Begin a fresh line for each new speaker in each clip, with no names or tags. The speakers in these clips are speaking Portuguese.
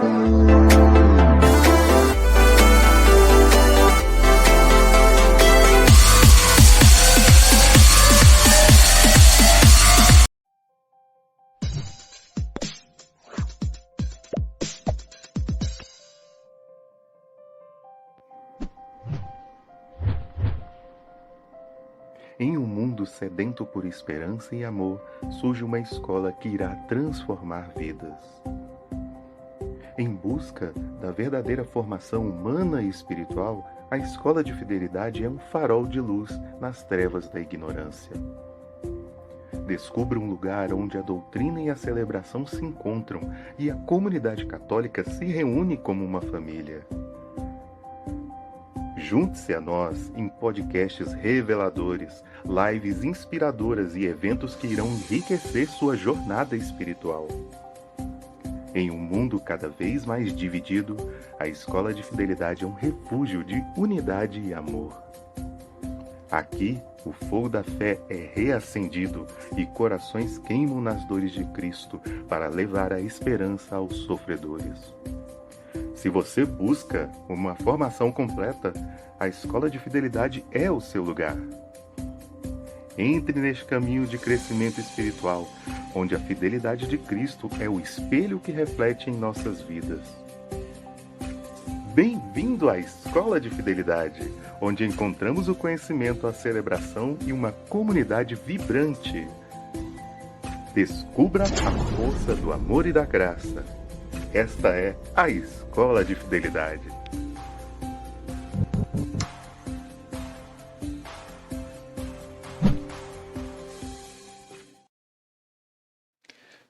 Em um mundo sedento por esperança e amor, surge uma escola que irá transformar vidas. Em busca da verdadeira formação humana e espiritual, a Escola de Fidelidade é um farol de luz nas trevas da ignorância. Descubra um lugar onde a doutrina e a celebração se encontram e a comunidade católica se reúne como uma família. Junte-se a nós em podcasts reveladores, lives inspiradoras e eventos que irão enriquecer sua jornada espiritual. Em um mundo cada vez mais dividido, a Escola de Fidelidade é um refúgio de unidade e amor. Aqui, o fogo da fé é reacendido e corações queimam nas dores de Cristo para levar a esperança aos sofredores. Se você busca uma formação completa, a Escola de Fidelidade é o seu lugar. Entre neste caminho de crescimento espiritual, onde a fidelidade de Cristo é o espelho que reflete em nossas vidas. Bem-vindo à Escola de Fidelidade, onde encontramos o conhecimento, a celebração e uma comunidade vibrante. Descubra a força do amor e da graça. Esta é a Escola de Fidelidade.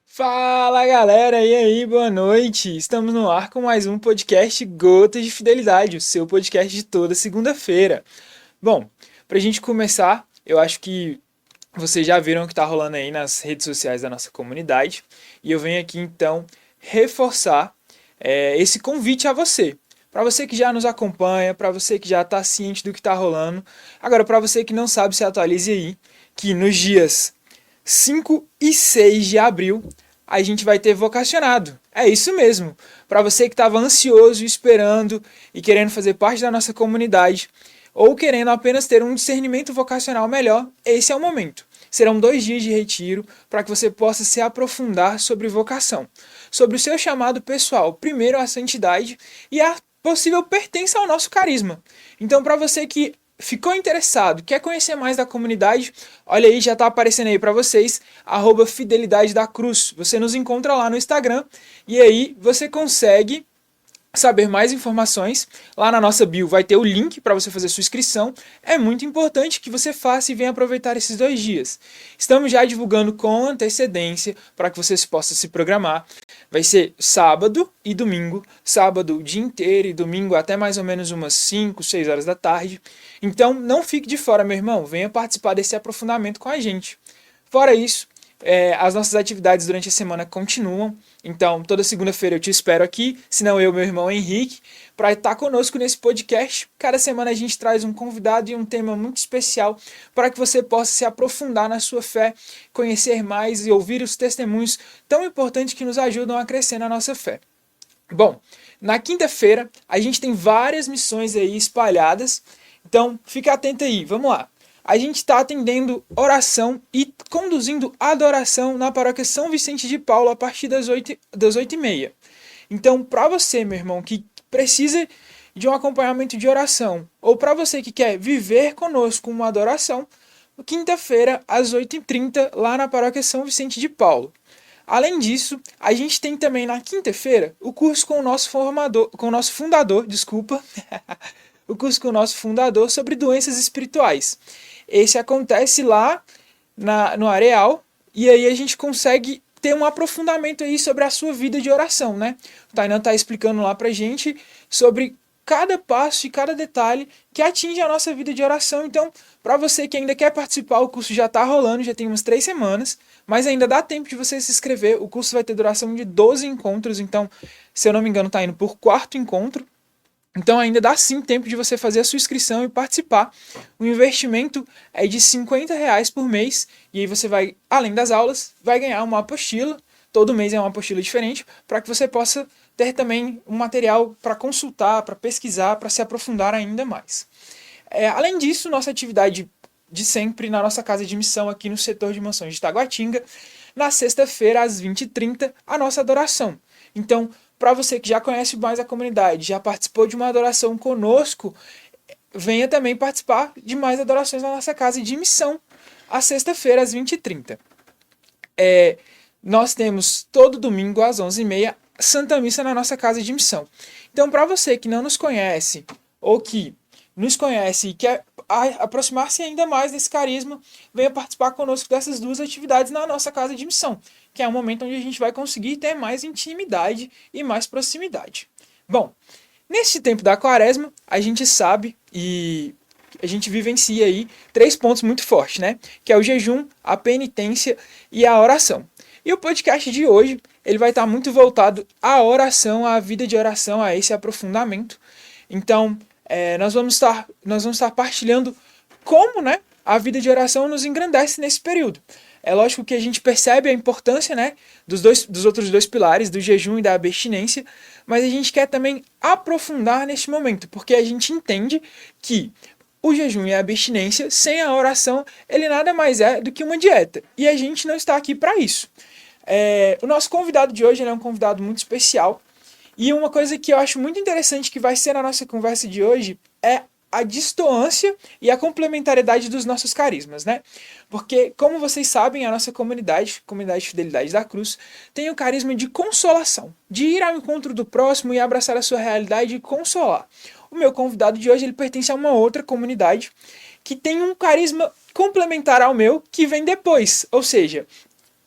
Fala galera, e aí, boa noite! Estamos no ar com mais um podcast Gotas de Fidelidade, o seu podcast de toda segunda-feira. Bom, pra gente começar, eu acho que vocês já viram o que tá rolando aí nas redes sociais da nossa comunidade, e eu venho aqui então reforçar esse convite a você. Para você que já nos acompanha, para você que já está ciente do que está rolando. Agora, para você que não sabe, se atualize aí, que nos dias 5 e 6 de abril, a gente vai ter vocacionado. É isso mesmo. Para você que estava ansioso, esperando e querendo fazer parte da nossa comunidade, ou querendo apenas ter um discernimento vocacional melhor, esse é o momento. Serão 2 dias de retiro para que você possa se aprofundar sobre vocação, sobre o seu chamado pessoal, primeiro a santidade e a possível pertença ao nosso carisma. Então, para você que ficou interessado, quer conhecer mais da comunidade, olha aí, já está aparecendo aí para vocês, @Fidelidade da Cruz. Você nos encontra lá no Instagram e aí você consegue saber mais informações. Lá na nossa bio vai ter o link para você fazer sua inscrição. É muito importante que você faça e venha aproveitar esses 2 dias. Estamos já divulgando com antecedência para que você possa se programar. Vai ser sábado e domingo. Sábado o dia inteiro e domingo até mais ou menos umas 5, 6 horas da tarde. Então não fique de fora, meu irmão. Venha participar desse aprofundamento com a gente. Fora isso, as nossas atividades durante a semana continuam. Então, toda segunda-feira eu te espero aqui, se não eu, meu irmão Henrique, para estar conosco nesse podcast. Cada semana a gente traz um convidado e um tema muito especial para que você possa se aprofundar na sua fé, conhecer mais e ouvir os testemunhos tão importantes que nos ajudam a crescer na nossa fé. Bom, na quinta-feira a gente tem várias missões aí espalhadas, então fica atento aí, vamos lá. A gente está atendendo oração e conduzindo adoração na paróquia São Vicente de Paulo a partir das 8h30. Então, para você, meu irmão, que precisa de um acompanhamento de oração, ou para você que quer viver conosco uma adoração, quinta-feira às 8h30 lá na paróquia São Vicente de Paulo. Além disso, a gente tem também na quinta-feira o curso com o nosso fundador, o curso com o nosso fundador sobre doenças espirituais. Esse acontece lá no Areal, e aí a gente consegue ter um aprofundamento aí sobre a sua vida de oração, né? O Tainan está explicando lá pra gente sobre cada passo e cada detalhe que atinge a nossa vida de oração. Então, para você que ainda quer participar, o curso já está rolando, já tem umas 3 semanas, mas ainda dá tempo de você se inscrever. O curso vai ter duração de 12 encontros, então, se eu não me engano, está indo por 4º encontro. Então ainda dá sim tempo de você fazer a sua inscrição e participar. O investimento é de R$50 por mês, e aí você vai, além das aulas, vai ganhar uma apostila. Todo mês é uma apostila diferente, para que você possa ter também um material para consultar, para pesquisar, para se aprofundar ainda mais. Além disso, nossa atividade de sempre na nossa casa de missão aqui no setor de mansões de Taguatinga, na sexta-feira às 20h30, a nossa adoração. Então, para você que já conhece mais a comunidade, já participou de uma adoração conosco, venha também participar de mais adorações na nossa casa de missão, às sexta-feira às 20h30. Nós temos todo domingo às 11h30 Santa Missa na nossa casa de missão. Então, para você que não nos conhece ou que nos conhece e quer aproximar-se ainda mais desse carisma, venha participar conosco dessas duas atividades na nossa casa de missão, que é um momento onde a gente vai conseguir ter mais intimidade e mais proximidade. Bom, neste tempo da quaresma, a gente sabe e a gente vivencia aí 3 pontos muito fortes, né? Que é o jejum, a penitência e a oração. E o podcast de hoje, ele vai estar muito voltado à oração, à vida de oração, a esse aprofundamento. Então, nós vamos estar partilhando como, né, a vida de oração nos engrandece nesse período. É lógico que a gente percebe a importância, né, dos outros 2 pilares, do jejum e da abstinência, mas a gente quer também aprofundar neste momento, porque a gente entende que o jejum e a abstinência, sem a oração, ele nada mais é do que uma dieta. E a gente não está aqui para isso. O nosso convidado de hoje, ele é um convidado muito especial. E uma coisa que eu acho muito interessante que vai ser na nossa conversa de hoje é a distoância e a complementariedade dos nossos carismas, né? Porque, como vocês sabem, a nossa comunidade de Fidelidade da Cruz, tem o carisma de consolação, de ir ao encontro do próximo e abraçar a sua realidade e consolar. O meu convidado de hoje, ele pertence a uma outra comunidade que tem um carisma complementar ao meu, que vem depois, ou seja,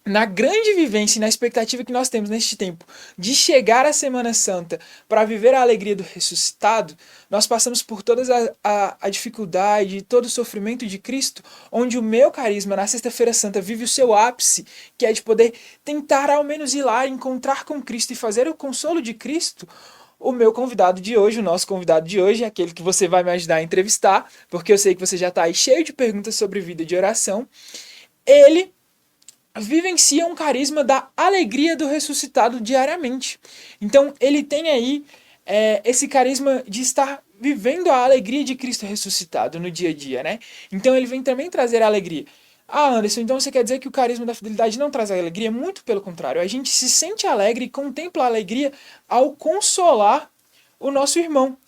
na grande vivência e na expectativa que nós temos neste tempo de chegar à Semana Santa para viver a alegria do ressuscitado, nós passamos por toda a dificuldade, todo o sofrimento de Cristo, onde o meu carisma na Sexta-feira Santa vive o seu ápice, que é de poder tentar ao menos ir lá, encontrar com Cristo e fazer o consolo de Cristo. O meu convidado de hoje, o nosso convidado de hoje, aquele que você vai me ajudar a entrevistar, porque eu sei que você já está aí cheio de perguntas sobre vida de oração, ele vivencia um carisma da alegria do ressuscitado diariamente. Então ele tem aí esse carisma de estar vivendo a alegria de Cristo ressuscitado no dia a dia, né? Então ele vem também trazer a alegria. Ah, Anderson, então você quer dizer que o carisma da fidelidade não traz alegria? Muito pelo contrário, a gente se sente alegre e contempla a alegria ao consolar o nosso irmão.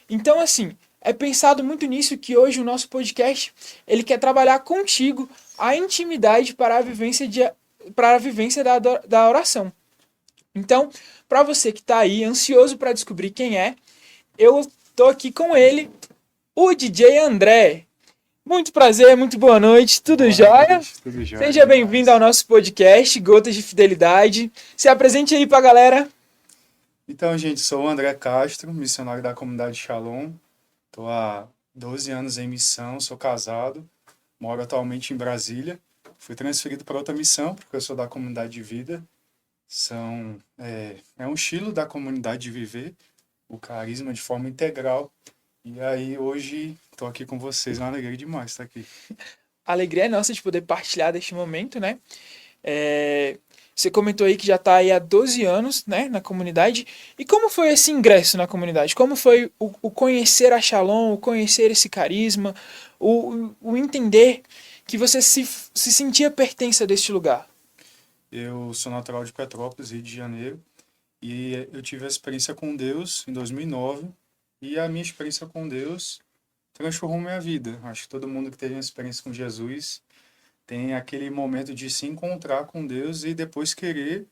Então, assim, é pensado muito nisso que hoje o nosso podcast, ele quer trabalhar contigo a intimidade para a vivência da oração. Então, para você que está aí ansioso para descobrir quem é, eu tô aqui com ele, o DJ André. Muito prazer, muito boa noite, tudo jóia?
Tudo jóia.
Seja bem-vindo ao nosso podcast, Gotas de Fidelidade. Se apresente aí pra galera.
Então, gente, sou o André Castro, missionário da comunidade Shalom. Estou há 12 anos em missão, sou casado, moro atualmente em Brasília. Fui transferido para outra missão, porque eu sou da comunidade de vida. É um estilo da comunidade de viver, o carisma de forma integral. E aí, hoje, estou aqui com vocês, é uma alegria demais estar aqui.
A alegria é nossa de poder partilhar deste momento, né? Você comentou aí que já está aí há 12 anos, né, na comunidade. E como foi esse ingresso na comunidade? Como foi o conhecer a Shalom, o conhecer esse carisma, o entender que você se sentia pertença deste lugar?
Eu sou natural de Petrópolis, Rio de Janeiro, e eu tive a experiência com Deus em 2009, e a minha experiência com Deus transformou minha vida. Acho que todo mundo que teve uma experiência com Jesus tem aquele momento de se encontrar com Deus e depois querer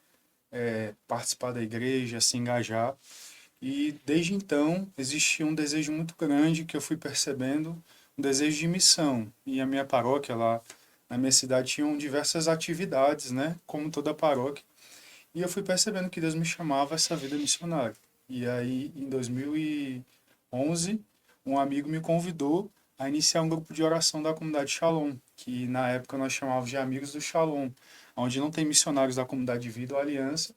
participar da igreja, se engajar. E desde então existia um desejo muito grande que eu fui percebendo, um desejo de missão. E a minha paróquia lá na minha cidade tinham diversas atividades, né, como toda paróquia. E eu fui percebendo que Deus me chamava a essa vida missionária. E aí, em 2011, um amigo me convidou a iniciar um grupo de oração da comunidade Shalom, que na época nós chamávamos de Amigos do Shalom, onde não tem missionários da comunidade de vida ou aliança,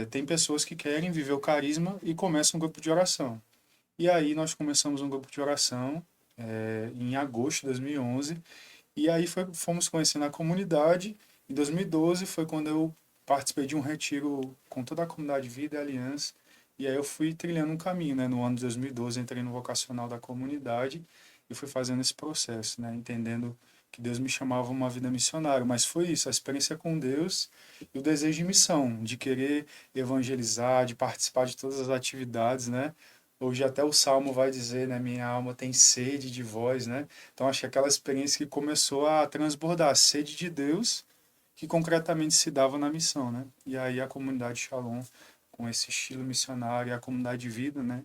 tem pessoas que querem viver o carisma e começam um grupo de oração. E aí nós começamos um grupo de oração em agosto de 2011, e aí fomos conhecendo a comunidade. Em 2012 foi quando eu participei de um retiro com toda a comunidade Vida e Aliança. E aí eu fui trilhando um caminho, né? No ano de 2012 entrei no vocacional da comunidade e fui fazendo esse processo, né? Entendendo que Deus me chamava a uma vida missionária. Mas foi isso, a experiência com Deus e o desejo de missão, de querer evangelizar, de participar de todas as atividades, né? Hoje até o Salmo vai dizer, né? Minha alma tem sede de vós, né? Então acho que aquela experiência que começou a transbordar a sede de Deus que concretamente se dava na missão, né? E aí a comunidade Shalom, com esse estilo missionário, e a comunidade de vida, né?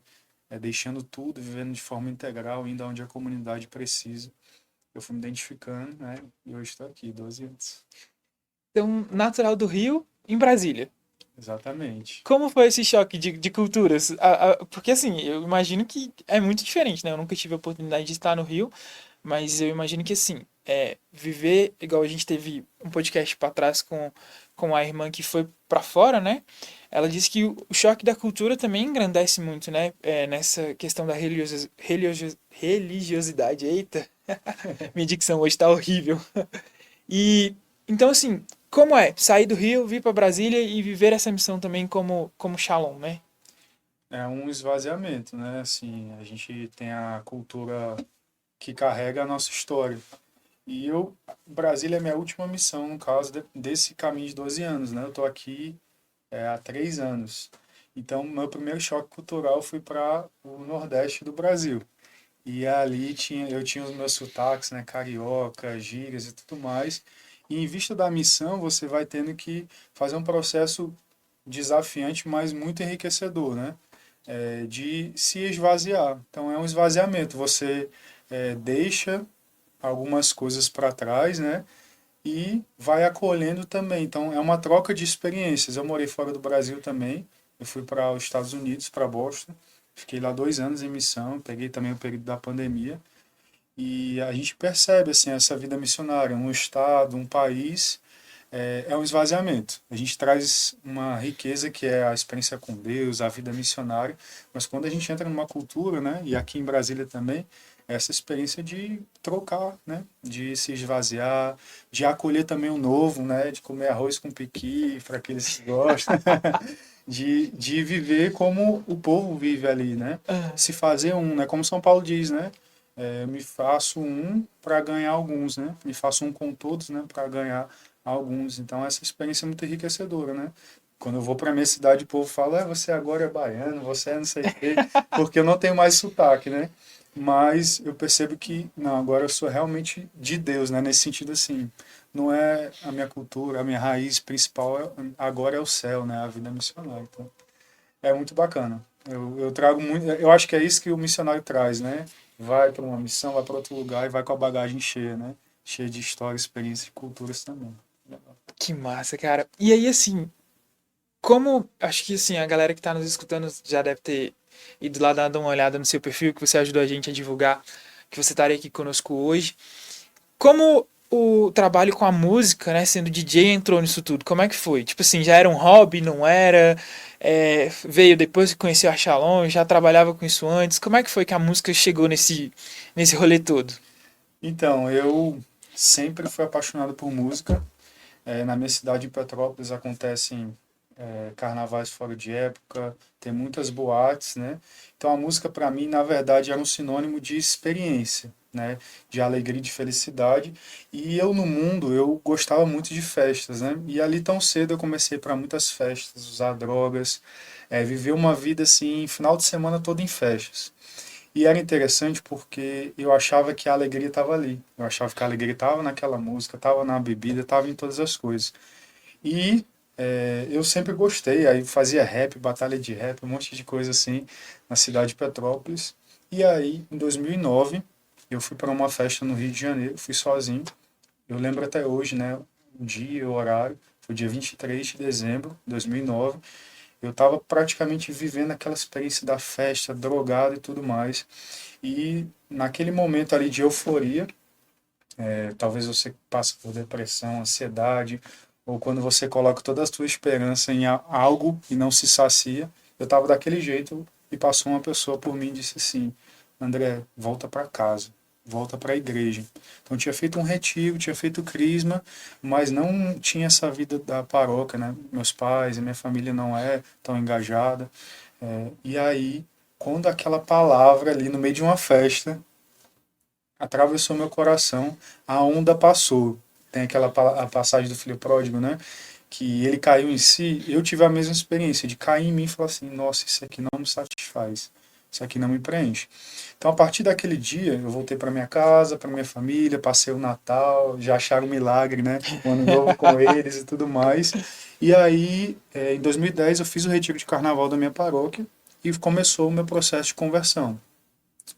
Deixando tudo, vivendo de forma integral, indo onde a comunidade precisa. Eu fui me identificando, né? E hoje estou aqui, 12 anos.
Então, natural do Rio, em Brasília.
Exatamente.
Como foi esse choque de culturas? Porque assim, eu imagino que é muito diferente, né? Eu nunca tive a oportunidade de estar no Rio, mas eu imagino que assim, viver, igual a gente teve um podcast para trás com a irmã que foi para fora, né? Ela disse que o choque da cultura também engrandece muito, né? Nessa questão da religiosidade. Eita, minha dicção hoje tá horrível. E então assim, como é sair do Rio, vir para Brasília e viver essa missão também como Shalom, né?
É um esvaziamento, né? Assim, a gente tem a cultura que carrega a nossa história. E Brasília é minha última missão, no caso desse caminho de 12 anos, né? Eu tô aqui há 3 anos. Então, meu primeiro choque cultural foi para o Nordeste do Brasil. E ali eu tinha os meus sotaques, né? Carioca, gírias e tudo mais. E em vista da missão, você vai tendo que fazer um processo desafiante, mas muito enriquecedor, né? De se esvaziar. Então, é um esvaziamento. Você deixa algumas coisas para trás, né? E vai acolhendo também. Então, é uma troca de experiências. Eu morei fora do Brasil também. Eu fui para os Estados Unidos, para Boston. Fiquei lá 2 anos em missão. Peguei também o período da pandemia. E a gente percebe assim essa vida missionária, um estado, um país, é um esvaziamento. A gente traz uma riqueza que é a experiência com Deus, a vida missionária, mas quando a gente entra numa cultura, né, e aqui em Brasília também, essa experiência de trocar, né, de se esvaziar, de acolher também o novo, né, de comer arroz com piqui, para aqueles que gostam, de viver como o povo vive ali, né, se fazer um, né, como São Paulo diz, né, me faço um para ganhar alguns, né, me faço um com todos, né, para ganhar alguns. Então, essa experiência é muito enriquecedora, né? Quando eu vou para minha cidade, o povo fala, você agora é baiano, você é não sei o quê, porque eu não tenho mais sotaque, né? Mas eu percebo que, não, agora eu sou realmente de Deus, né? Nesse sentido, assim, não é a minha cultura, a minha raiz principal, agora é o céu, né? A vida missionária. Então, é muito bacana. Eu trago muito, eu acho que é isso que o missionário traz, né? Vai para uma missão, vai para outro lugar e vai com a bagagem cheia, né? Cheia de histórias, experiências e culturas também.
Que massa, cara. E aí, assim, como acho que assim, a galera que tá nos escutando já deve ter ido lá dar uma olhada no seu perfil, que você ajudou a gente a divulgar, que você estaria aqui conosco hoje. Como o trabalho com a música, né, sendo DJ, entrou nisso tudo? Como é que foi? Tipo assim, já era um hobby, não era? Veio depois que conheceu a Shalom, já trabalhava com isso antes? Como é que foi que a música chegou nesse rolê todo?
Então, eu sempre fui apaixonado por música. Na minha cidade, em Petrópolis, acontecem carnavais fora de época, tem muitas boates, né? Então, a música, para mim, na verdade, era um sinônimo de experiência, né? De alegria e de felicidade. E eu, no mundo, eu gostava muito de festas, né? E ali, tão cedo, eu comecei para muitas festas, usar drogas, viver uma vida, assim, final de semana todo em festas. E era interessante porque eu achava que a alegria estava ali. Eu achava que a alegria estava naquela música, estava na bebida, estava em todas as coisas. E eu sempre gostei, aí fazia rap, batalha de rap, um monte de coisa assim, na cidade de Petrópolis. E aí, em 2009, eu fui para uma festa no Rio de Janeiro, fui sozinho. Eu lembro até hoje, né, o dia e o horário, foi dia 23 de dezembro de 2009. Eu estava praticamente vivendo aquela experiência da festa, drogado e tudo mais. E naquele momento ali de euforia, talvez você passe por depressão, ansiedade, ou quando você coloca toda a sua esperança em algo e não se sacia. Eu estava daquele jeito e passou uma pessoa por mim e disse assim, André, volta para casa, volta para a igreja. Então tinha feito um retiro, tinha feito crisma, mas não tinha essa vida da paróquia, né? Meus pais e minha família não é tão engajada. E aí, quando aquela palavra ali no meio de uma festa atravessou meu coração, a onda passou. Tem a passagem do filho pródigo, né? Que ele caiu em si. Eu tive a mesma experiência de cair em mim e falar assim: nossa, isso aqui não me satisfaz, isso aqui não me preenche. Então, a partir daquele dia, eu voltei para minha casa, para minha família, passei o Natal, já acharam um milagre, né? O Ano Novo com eles e tudo mais. E aí, em 2010, eu fiz o retiro de carnaval da minha paróquia e começou o meu processo de conversão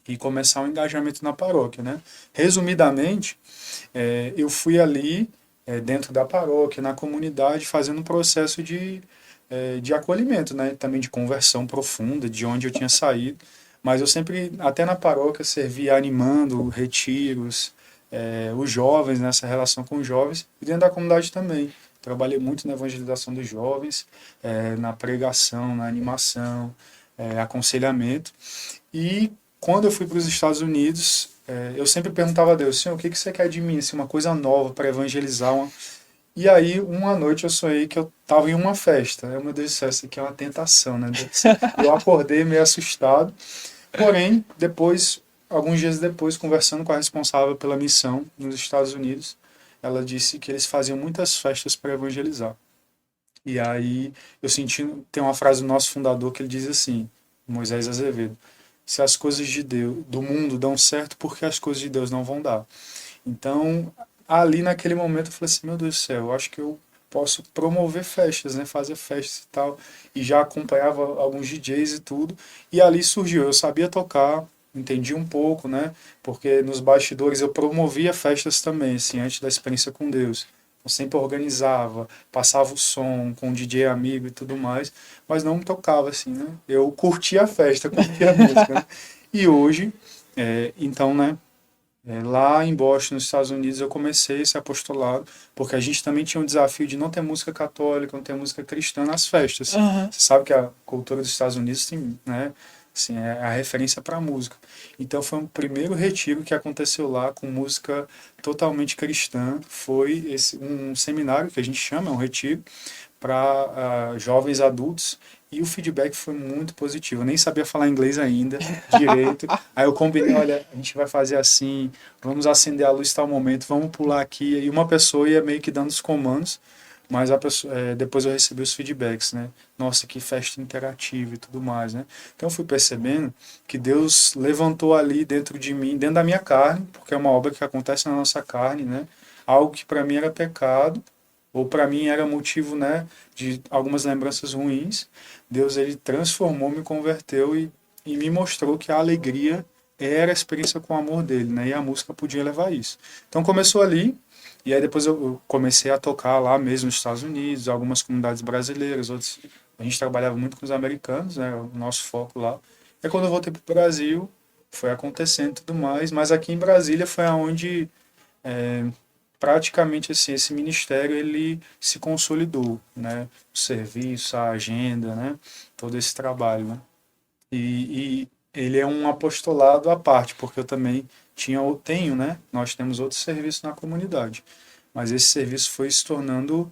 e começar um engajamento na paróquia, né? Resumidamente, eu fui ali, dentro da paróquia, na comunidade, fazendo um processo de acolhimento, né? Também de conversão profunda, de onde eu tinha saído. Mas eu sempre, até na paróquia, servia animando retiros, os jovens, nessa relação com os jovens, e dentro da comunidade também. Trabalhei muito na evangelização dos jovens, na pregação, na animação, aconselhamento. E quando eu fui para os Estados Unidos, eu sempre perguntava a Deus: Senhor, o que você quer de mim? Assim, uma coisa nova para evangelizar. E aí, uma noite eu sonhei que eu estava em uma festa. Meu Deus do céu, isso aqui é uma tentação, né? Eu acordei meio assustado. Porém, depois, alguns dias depois, conversando com a responsável pela missão nos Estados Unidos, ela disse que eles faziam muitas festas para evangelizar. E aí, eu senti, tem uma frase do nosso fundador que ele diz assim, Moisés Azevedo: se as coisas de Deus, do mundo dão certo, por que as coisas de Deus não vão dar? Então, ali naquele momento eu falei assim: meu Deus do céu, eu acho que eu posso promover festas, né, fazer festas e tal, e já acompanhava alguns DJs e tudo, e ali surgiu, eu sabia tocar, entendi um pouco, né, porque nos bastidores eu promovia festas também, assim, antes da experiência com Deus. Eu sempre organizava, passava o som com um DJ amigo e tudo mais, mas não me tocava assim, né? Eu curtia a festa, curtia a música, né? E hoje, então, né, lá em Boston, nos Estados Unidos, eu comecei esse apostolado, porque a gente também tinha um desafio de não ter música católica, não ter música cristã nas festas.
Uhum.
Você sabe que a cultura dos Estados Unidos tem, né, assim, é a referência para a música. Então foi um primeiro retiro que aconteceu lá com música totalmente cristã. Foi um seminário que a gente chama, um retiro, para jovens adultos, e o feedback foi muito positivo. Eu nem sabia falar inglês ainda direito. Aí eu combinei: olha, a gente vai fazer assim, vamos acender a luz tal momento, vamos pular aqui. E uma pessoa ia meio que dando os comandos, mas depois eu recebi os feedbacks, né? Nossa, que festa interativa e tudo mais, né? Então eu fui percebendo que Deus levantou ali dentro de mim, dentro da minha carne, porque é uma obra que acontece na nossa carne, né? Algo que para mim era pecado, ou para mim era motivo, né, de algumas lembranças ruins. Deus, ele transformou, me converteu e me mostrou que a alegria era a experiência com o amor dele, né, e a música podia levar isso. Então começou ali, e aí depois eu comecei a tocar lá mesmo nos Estados Unidos, algumas comunidades brasileiras, outros, a gente trabalhava muito com os americanos, né, o nosso foco lá. E quando eu voltei para o Brasil, foi acontecendo e tudo mais, mas aqui em Brasília foi onde praticamente assim, esse ministério ele se consolidou, né? O serviço, a agenda, né? Todo esse trabalho, né? E ele é um apostolado à parte, porque eu também tenho, né? Nós temos outros serviços na comunidade, mas esse serviço foi se tornando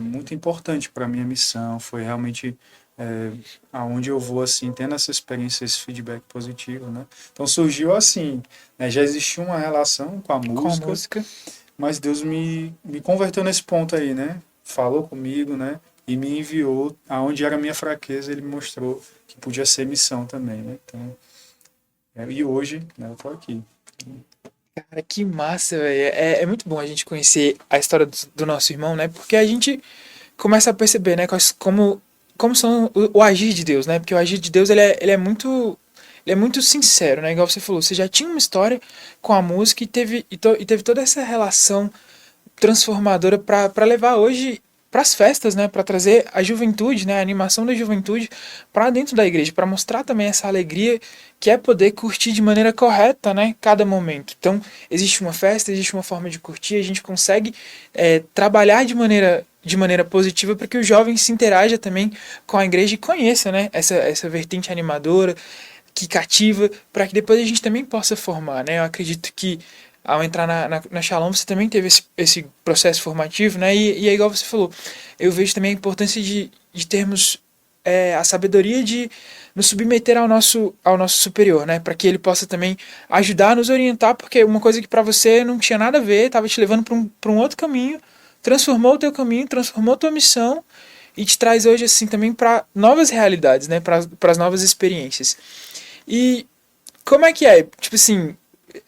muito importante para a minha missão, foi realmente aonde eu vou assim, tendo essa experiência, esse feedback positivo, né? Então surgiu assim, né? Já existia uma relação com a música, mas Deus me converteu nesse ponto aí, né? Falou comigo, né? E me enviou aonde era a minha fraqueza, ele me mostrou que podia ser missão também, né? Então, e hoje, né, eu tô aqui.
Cara, que massa, velho. É muito bom a gente conhecer a história do nosso irmão, né? Porque a gente começa a perceber, né, como são o agir de Deus, né? Porque o agir de Deus, ele é muito sincero, né? Igual você falou, você já tinha uma história com a música e teve toda essa relação transformadora para levar hoje para as festas, né? Para trazer a juventude, né? A animação da juventude para dentro da igreja, para mostrar também essa alegria que é poder curtir de maneira correta, né? Cada momento. Então, existe uma festa, existe uma forma de curtir, a gente consegue trabalhar de maneira positiva para que o jovem se interaja também com a igreja e conheça, né? Essa vertente animadora, que cativa, para que depois a gente também possa formar, né? Eu acredito que ao entrar na Shalom você também teve esse processo formativo, né? E é igual você falou, eu vejo também a importância de termos a sabedoria de nos submeter ao nosso superior, né? Para que ele possa também ajudar a nos orientar, porque uma coisa que para você não tinha nada a ver, estava te levando para um outro caminho, transformou o teu caminho, transformou a tua missão e te traz hoje assim também para novas realidades, né? Para as novas experiências. E como é que é? Tipo assim,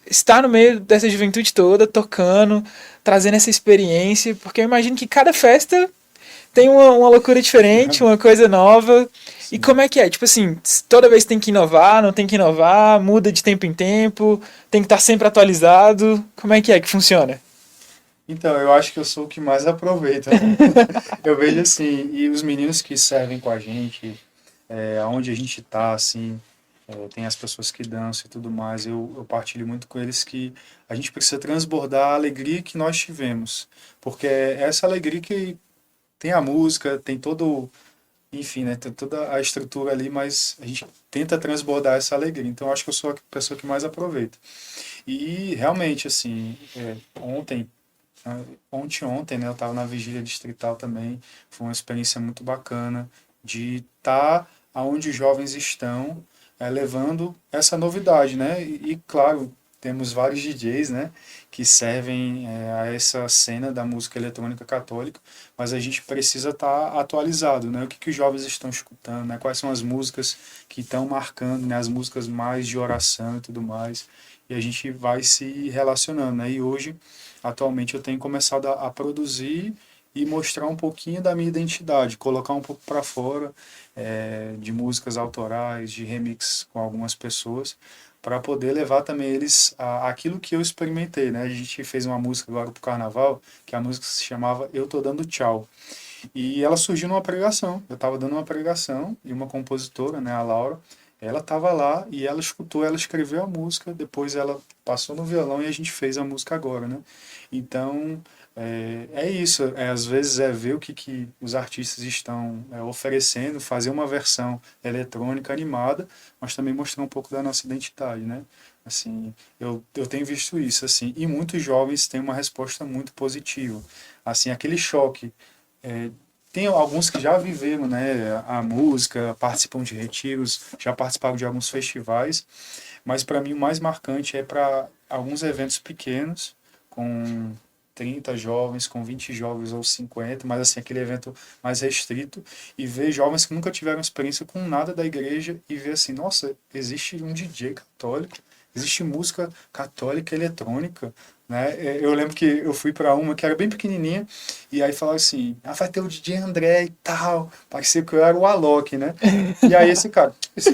estar no meio dessa juventude toda, tocando, trazendo essa experiência, porque eu imagino que cada festa tem uma loucura diferente, uma coisa nova.
Sim.
E como é que é? Tipo assim, toda vez tem que inovar, não tem que inovar, muda de tempo em tempo, tem que estar sempre atualizado. Como é que funciona?
Então, eu acho que eu sou o que mais aproveita. Eu vejo assim, e os meninos que servem com a gente, onde a gente tá, assim, tem as pessoas que dançam e tudo mais, eu partilho muito com eles que a gente precisa transbordar a alegria que nós tivemos, porque é essa alegria que tem a música, tem todo, enfim, né, tem toda a estrutura ali, mas a gente tenta transbordar essa alegria. Então, eu acho que eu sou a pessoa que mais aproveita. E realmente, assim, ontem, né, eu estava na vigília distrital também, foi uma experiência muito bacana de estar aonde os jovens estão, levando essa novidade, né, claro, temos vários DJs, né, que servem a essa cena da música eletrônica católica, mas a gente precisa estar atualizado, né, o que os jovens estão escutando, né, quais são as músicas que estão marcando, né, as músicas mais de oração e tudo mais, e a gente vai se relacionando, né, e hoje atualmente eu tenho começado a produzir e mostrar um pouquinho da minha identidade, colocar um pouco para fora de músicas autorais, de remix com algumas pessoas, para poder levar também eles aquilo que eu experimentei, né? A gente fez uma música agora para o Carnaval, que a música se chamava Eu Tô Dando Tchau. E ela surgiu numa pregação. Eu estava dando uma pregação e uma compositora, né, a Laura, ela estava lá e ela escutou, ela escreveu a música, depois ela passou no violão e a gente fez a música agora, né? Então, é isso. Às vezes ver o que os artistas estão oferecendo, fazer uma versão eletrônica animada, mas também mostrar um pouco da nossa identidade, né? Assim, eu tenho visto isso, assim, e muitos jovens têm uma resposta muito positiva. Assim, aquele choque. Tem alguns que já viveram, né, a música, participam de retiros, já participaram de alguns festivais, mas para mim o mais marcante é para alguns eventos pequenos, com 30 jovens, com 20 jovens ou 50, mas assim, aquele evento mais restrito, e ver jovens que nunca tiveram experiência com nada da igreja e ver assim, nossa, existe um DJ católico, existe música católica eletrônica, né? Eu lembro que eu fui para uma que era bem pequenininha e aí falaram assim, vai ter o DJ André e tal, parecia que eu era o Alok, né? E aí esse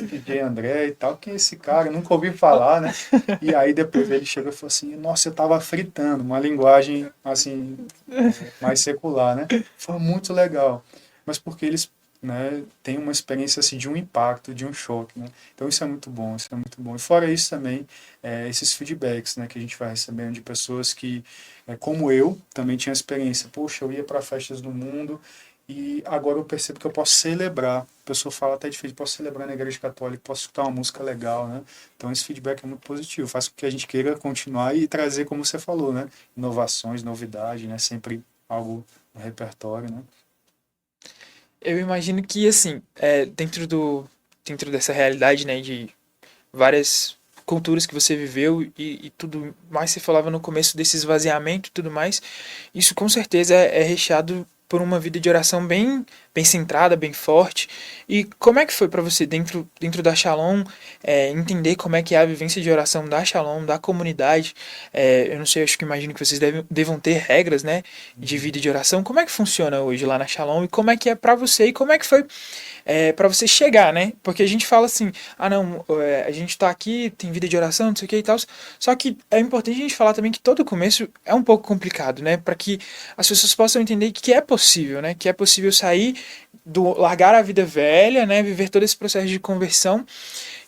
DJ André e tal, quem é esse cara? Eu nunca ouvi falar, né? E aí depois ele chegou e falou assim, nossa, eu tava fritando, uma linguagem assim mais secular, né? Foi muito legal, mas porque eles, né, têm uma experiência assim de um impacto, de um choque, né? Então isso é muito bom, isso é muito bom. E fora isso também, esses feedbacks, né, que a gente vai recebendo de pessoas que, como eu, também tinha experiência. Poxa, eu ia para festas do mundo e agora eu percebo que eu posso celebrar. A pessoa fala até diferente, posso celebrar na igreja católica, posso escutar uma música legal, né? Então esse feedback é muito positivo, faz com que a gente queira continuar e trazer, como você falou, né, inovações, novidade, né, sempre algo no repertório, né?
Eu imagino que, assim, dentro dessa realidade, né, de várias culturas que você viveu e tudo mais, você falava no começo desse esvaziamento e tudo mais, isso com certeza é recheado por uma vida de oração bem centrada, bem forte. E como é que foi para você dentro da Shalom, entender como é que é a vivência de oração da Shalom, da comunidade? Eu não sei, acho que imagino que vocês devam ter regras, né, de vida de oração. Como é que funciona hoje lá na Shalom e como é que é para você e como é que foi para você chegar, né? Porque a gente fala assim, não, a gente tá aqui, tem vida de oração, não sei o que e tal. Só que é importante a gente falar também que todo começo é um pouco complicado, né? Para que as pessoas possam entender que é possível, né? Que é possível sair largar a vida velha, né? Viver todo esse processo de conversão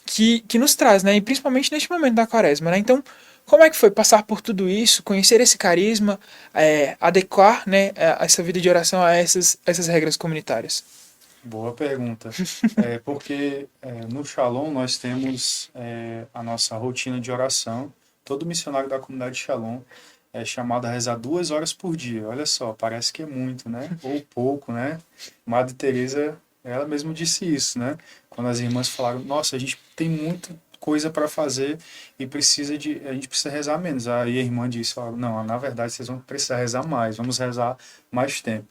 que nos traz, né? E principalmente neste momento da quaresma, né? Então, como é que foi passar por tudo isso, conhecer esse carisma, adequar, né, essa vida de oração a essas regras comunitárias?
Boa pergunta. Porque no Shalom nós temos a nossa rotina de oração. Todo missionário da comunidade Shalom é chamado a rezar 2 horas por dia. Olha só, parece que é muito, né? Ou pouco, né? Madre Teresa, ela mesma disse isso, né? Quando as irmãs falaram, nossa, a gente tem muita coisa para fazer e a gente precisa rezar menos. Aí a irmã disse, ó, não, na verdade vocês vão precisar rezar mais, vamos rezar mais tempo.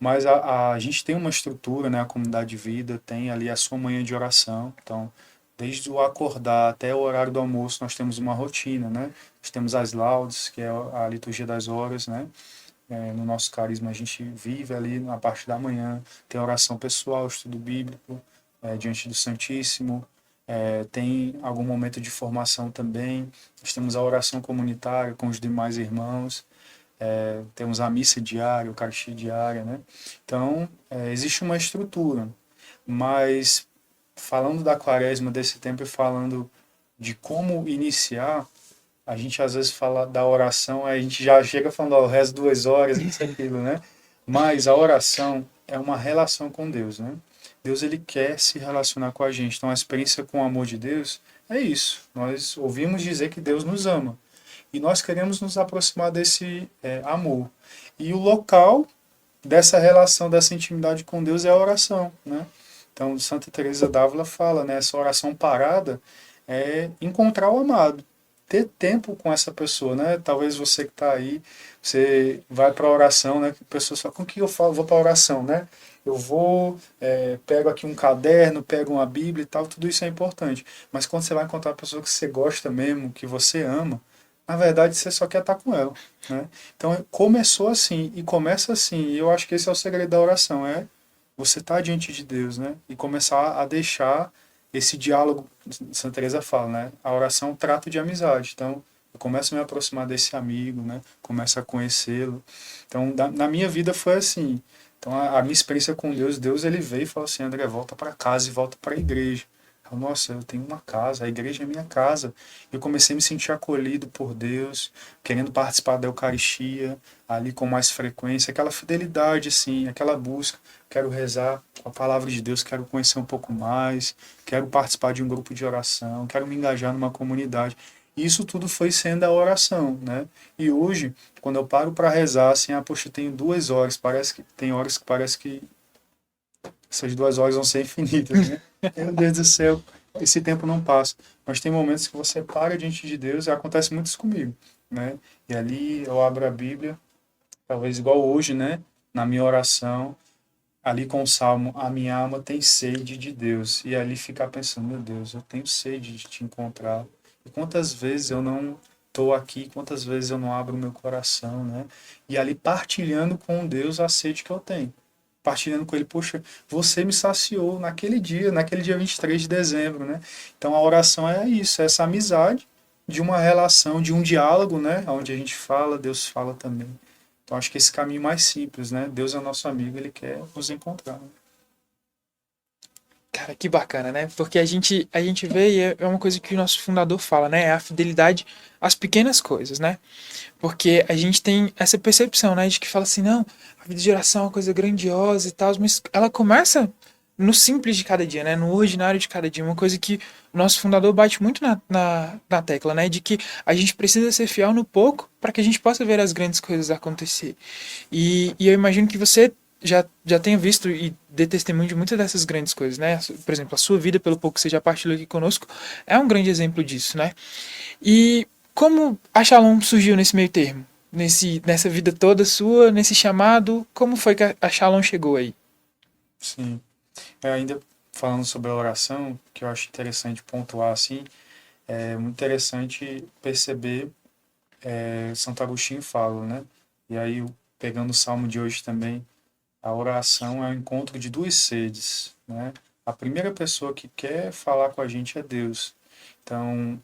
Mas a gente tem uma estrutura, né? A comunidade de vida tem ali a sua manhã de oração. Então, desde o acordar até o horário do almoço, nós temos uma rotina, né? Nós temos as laudes, que é a liturgia das horas, né? No nosso carisma, a gente vive ali na parte da manhã, tem oração pessoal, estudo bíblico, diante do Santíssimo, tem algum momento de formação também. Nós temos a oração comunitária com os demais irmãos. Temos a missa diária, a Eucaristia diária, né? Então, existe uma estrutura, mas falando da quaresma desse tempo e falando de como iniciar, a gente às vezes fala da oração, a gente já chega falando, ó, rezo 2 horas, isso, aquilo, né? Mas a oração é uma relação com Deus, né? Deus, ele quer se relacionar com a gente. Então, a experiência com o amor de Deus é isso. Nós ouvimos dizer que Deus nos ama. E nós queremos nos aproximar desse amor. E o local dessa relação, dessa intimidade com Deus é a oração, né? Então, Santa Teresa d'Ávila fala, né? Essa oração parada é encontrar o amado, ter tempo com essa pessoa, né? Talvez você que está aí, você vai para a oração, né? A pessoa fala, com que eu falo? Vou para a oração, né? Eu vou, pego aqui um caderno, pego uma Bíblia e tal, tudo isso é importante. Mas quando você vai encontrar uma pessoa que você gosta mesmo, que você ama, na verdade você só quer estar com ela, né? Então começou assim e começa assim. E eu acho que esse é o segredo da oração, você estar diante de Deus, né? E começar a deixar esse diálogo. Santa Teresa fala, né? A oração trata de amizade. Então eu começo a me aproximar desse amigo, né? Começo a conhecê-lo. Então na minha vida foi assim. Então a minha experiência com Deus, Deus ele veio e falou assim, André, volta para casa e volta para a igreja. Nossa, eu tenho uma casa, a igreja é minha casa. Eu comecei a me sentir acolhido por Deus, querendo participar da Eucaristia, ali com mais frequência, aquela fidelidade, assim, aquela busca. Quero rezar a palavra de Deus, quero conhecer um pouco mais, quero participar de um grupo de oração, quero me engajar numa comunidade. E isso tudo foi sendo a oração, né? E hoje, quando eu paro para rezar, assim, poxa, eu tenho 2 horas, tem horas que parece que essas 2 horas vão ser infinitas, né? Meu Deus do céu, esse tempo não passa. Mas tem momentos que você para diante de Deus e acontece muito isso comigo, né? E ali eu abro a Bíblia, talvez igual hoje, né? Na minha oração, ali com o Salmo, a minha alma tem sede de Deus. E ali ficar pensando, meu Deus, eu tenho sede de te encontrar. E quantas vezes eu não estou aqui, quantas vezes eu não abro o meu coração, né? E ali partilhando com Deus a sede que eu tenho. Partilhando com ele, poxa, você me saciou naquele dia 23 de dezembro, né? Então a oração é isso, é essa amizade de uma relação, de um diálogo, né? Onde a gente fala, Deus fala também. Então acho que esse caminho mais simples, né? Deus é nosso amigo, ele quer nos encontrar, né?
Cara, que bacana, né? Porque a gente vê e é uma coisa que o nosso fundador fala, né? É a fidelidade às pequenas coisas, né? Porque a gente tem essa percepção, né? De que fala assim, não, a vida de oração é uma coisa grandiosa e tal, mas ela começa no simples de cada dia, né? No ordinário de cada dia. Uma coisa que o nosso fundador bate muito na tecla, né? De que a gente precisa ser fiel no pouco para que a gente possa ver as grandes coisas acontecer. E eu imagino que você já tenha visto e dê testemunho de muitas dessas grandes coisas, né? Por exemplo, a sua vida, pelo pouco que você já partilhou aqui conosco, é um grande exemplo disso, né? E como a Shalom surgiu nesse meio termo? Nessa vida toda sua, nesse chamado, como foi que a Shalom chegou aí?
Sim. Ainda falando sobre a oração, que eu acho interessante pontuar assim, é muito interessante perceber, Santo Agostinho fala, né? E aí, pegando o salmo de hoje também, a oração é o encontro de duas sedes, né? A primeira pessoa que quer falar com a gente é Deus. Então,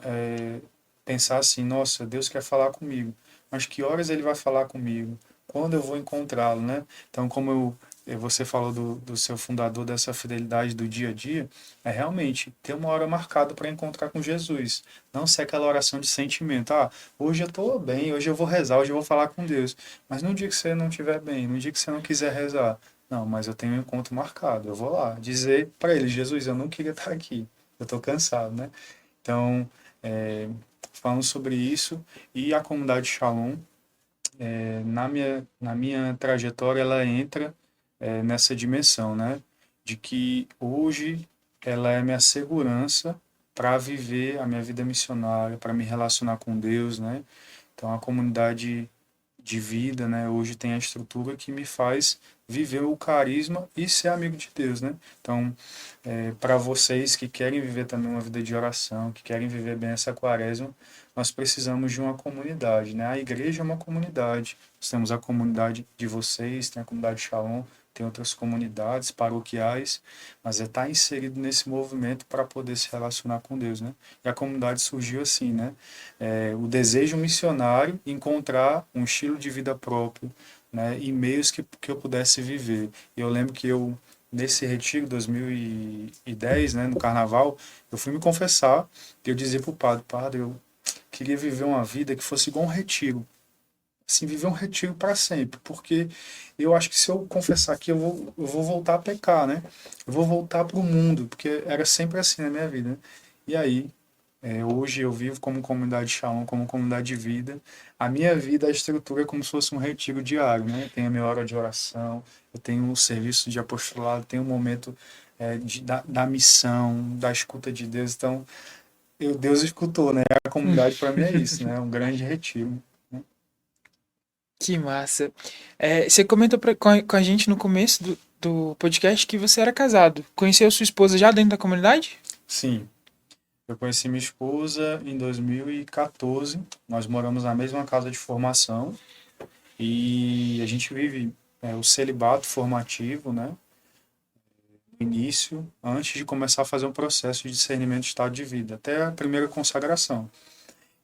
pensar assim, nossa, Deus quer falar comigo, mas que horas ele vai falar comigo? Quando eu vou encontrá-lo, né? Então, como você falou do seu fundador, dessa fidelidade do dia a dia, é realmente ter uma hora marcada para encontrar com Jesus. Não ser aquela oração de sentimento. Hoje eu estou bem, hoje eu vou rezar, hoje eu vou falar com Deus. Mas no dia que você não estiver bem, no dia que você não quiser rezar, Não, mas eu tenho um encontro marcado, eu vou lá dizer para ele, Jesus, eu não queria estar aqui, eu estou cansado, né? Então, é, falando sobre isso, e a comunidade Shalom, na minha trajetória, ela entra nessa dimensão, né? De que hoje ela é minha segurança para viver a minha vida missionária, para me relacionar com Deus, né? Então, a comunidade de vida, né? Hoje tem a estrutura que me faz viver o carisma e ser amigo de Deus, né? Então, para vocês que querem viver também uma vida de oração, que querem viver bem essa quaresma, nós precisamos de uma comunidade, né? A igreja é uma comunidade. Nós temos a comunidade de vocês, tem a comunidade Shalom, tem outras comunidades paroquiais, mas é estar inserido nesse movimento para poder se relacionar com Deus, né? E a comunidade surgiu assim, né? O desejo missionário, encontrar um estilo de vida próprio, né? E meios que eu pudesse viver. E eu lembro que eu nesse retiro 2010, né, no carnaval, eu fui me confessar e eu dizia para o padre, padre, eu queria viver uma vida que fosse igual um retiro, assim, viver um retiro para sempre, porque eu acho que se eu confessar aqui, eu vou voltar a pecar, né? Eu vou voltar para o mundo, porque era sempre assim na minha vida, né? E aí, hoje eu vivo como comunidade Shalom, como comunidade de vida. A minha vida, a estrutura é como se fosse um retiro diário, né? Tem a minha hora de oração, eu tenho um serviço de apostolado, tenho um momento da missão, da escuta de Deus. Então, Deus escutou, né? A comunidade para mim é isso, né? Um grande retiro. Né?
Que massa. Você comentou com a gente no começo do podcast que você era casado. Conheceu sua esposa já dentro da comunidade?
Sim, eu conheci minha esposa em 2014. Nós moramos na mesma casa de formação e a gente vive o celibato formativo, né? No início, antes de começar a fazer um processo de discernimento de estado de vida, até a primeira consagração.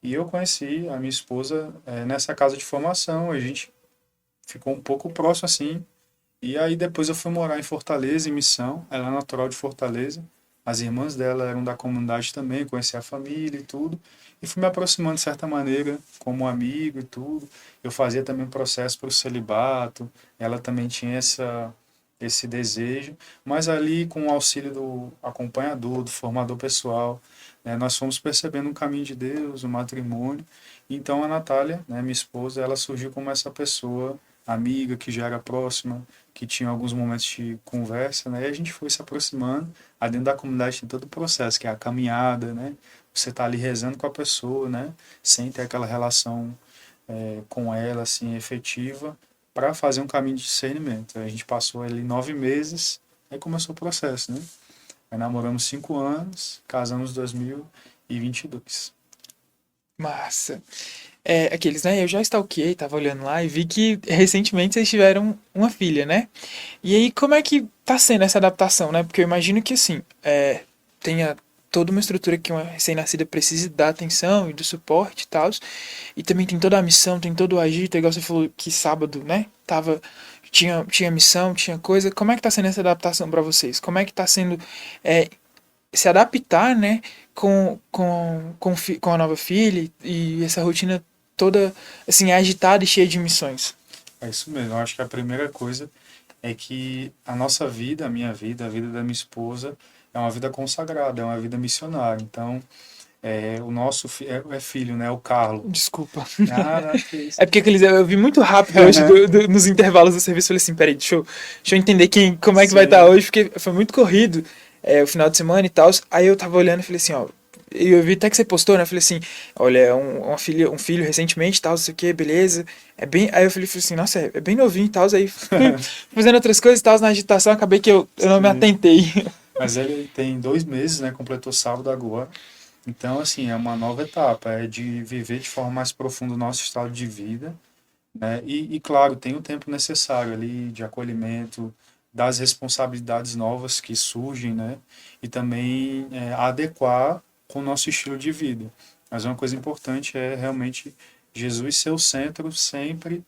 E eu conheci a minha esposa nessa casa de formação, a gente ficou um pouco próximo assim, e aí depois eu fui morar em Fortaleza, em Missão, ela é natural de Fortaleza, as irmãs dela eram da comunidade também, conheci a família e tudo, e fui me aproximando de certa maneira, como amigo e tudo. Eu fazia também um processo para o celibato, ela também tinha esse desejo, mas ali com o auxílio do acompanhador, do formador pessoal, nós fomos percebendo um caminho de Deus, um matrimônio. Então a Natália, né, minha esposa, ela surgiu como essa pessoa amiga que já era próxima, que tinha alguns momentos de conversa, né? E a gente foi se aproximando. Aí dentro da comunidade tem todo o processo, que é a caminhada, né? Você tá ali rezando com a pessoa, né? Sem ter aquela relação com ela, assim, efetiva, para fazer um caminho de discernimento. A gente passou ali 9 meses, aí começou o processo, né? Aí namoramos 5 anos, casamos em 2022.
Massa. Aqueles, né? Eu já stalkeei, tava olhando lá e vi que recentemente vocês tiveram uma filha, né? E aí, como é que tá sendo essa adaptação, né? Porque eu imagino que, assim, tenha toda uma estrutura que uma recém-nascida precise dar atenção e do suporte e tal. E também tem toda a missão, tem todo o agito, igual você falou que sábado, né? Tinha missão, tinha coisa. Como é que tá sendo essa adaptação para vocês? Como é que tá sendo se adaptar, né? Com a nova filha e essa rotina toda, assim, agitada e cheia de missões.
É isso mesmo. Eu acho que a primeira coisa é que a nossa vida, a minha vida, a vida da minha esposa, é uma vida consagrada, é uma vida missionária. Então, o nosso filho, né? O Carlo.
Desculpa.
Nada, que isso.
É porque eu vi muito rápido hoje nos intervalos do serviço. Falei assim, peraí, deixa eu entender como é que vai estar hoje, porque foi muito corrido o final de semana e tal. Aí eu tava olhando e falei assim, ó. Eu vi até que você postou, né? Eu falei assim, olha, um filho recentemente e tal, não sei o que, beleza. Aí eu falei assim, nossa, é bem novinho e tal. Aí fui fazendo outras coisas e tal, na agitação, acabei que eu não me atentei.
Mas ele tem 2 meses, né? Completou sábado agora. Então, assim, é uma nova etapa, é de viver de forma mais profunda o nosso estado de vida, né? E claro, tem o tempo necessário ali de acolhimento, das responsabilidades novas que surgem, né? E também adequar com o nosso estilo de vida. Mas uma coisa importante é realmente Jesus ser o centro sempre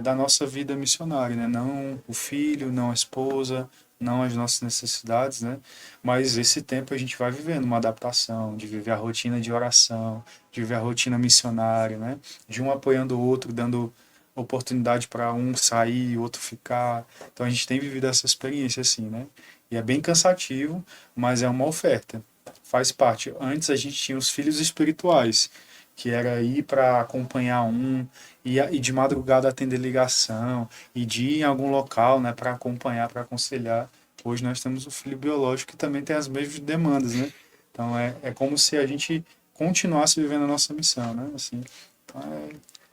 da nossa vida missionária, né? Não o filho, não a esposa, não as nossas necessidades, né? Mas esse tempo a gente vai vivendo uma adaptação, de viver a rotina de oração, de viver a rotina missionária, né? De um apoiando o outro, dando oportunidade para um sair e outro ficar. Então a gente tem vivido essa experiência assim, né? E é bem cansativo, mas é uma oferta. Faz parte. Antes a gente tinha os filhos espirituais, que era ir para acompanhar e de madrugada atender ligação, e de ir em algum local, né, para acompanhar, para aconselhar. Hoje nós temos o filho biológico que também tem as mesmas demandas, né? Então é como se a gente continuasse vivendo a nossa missão, né? Assim, então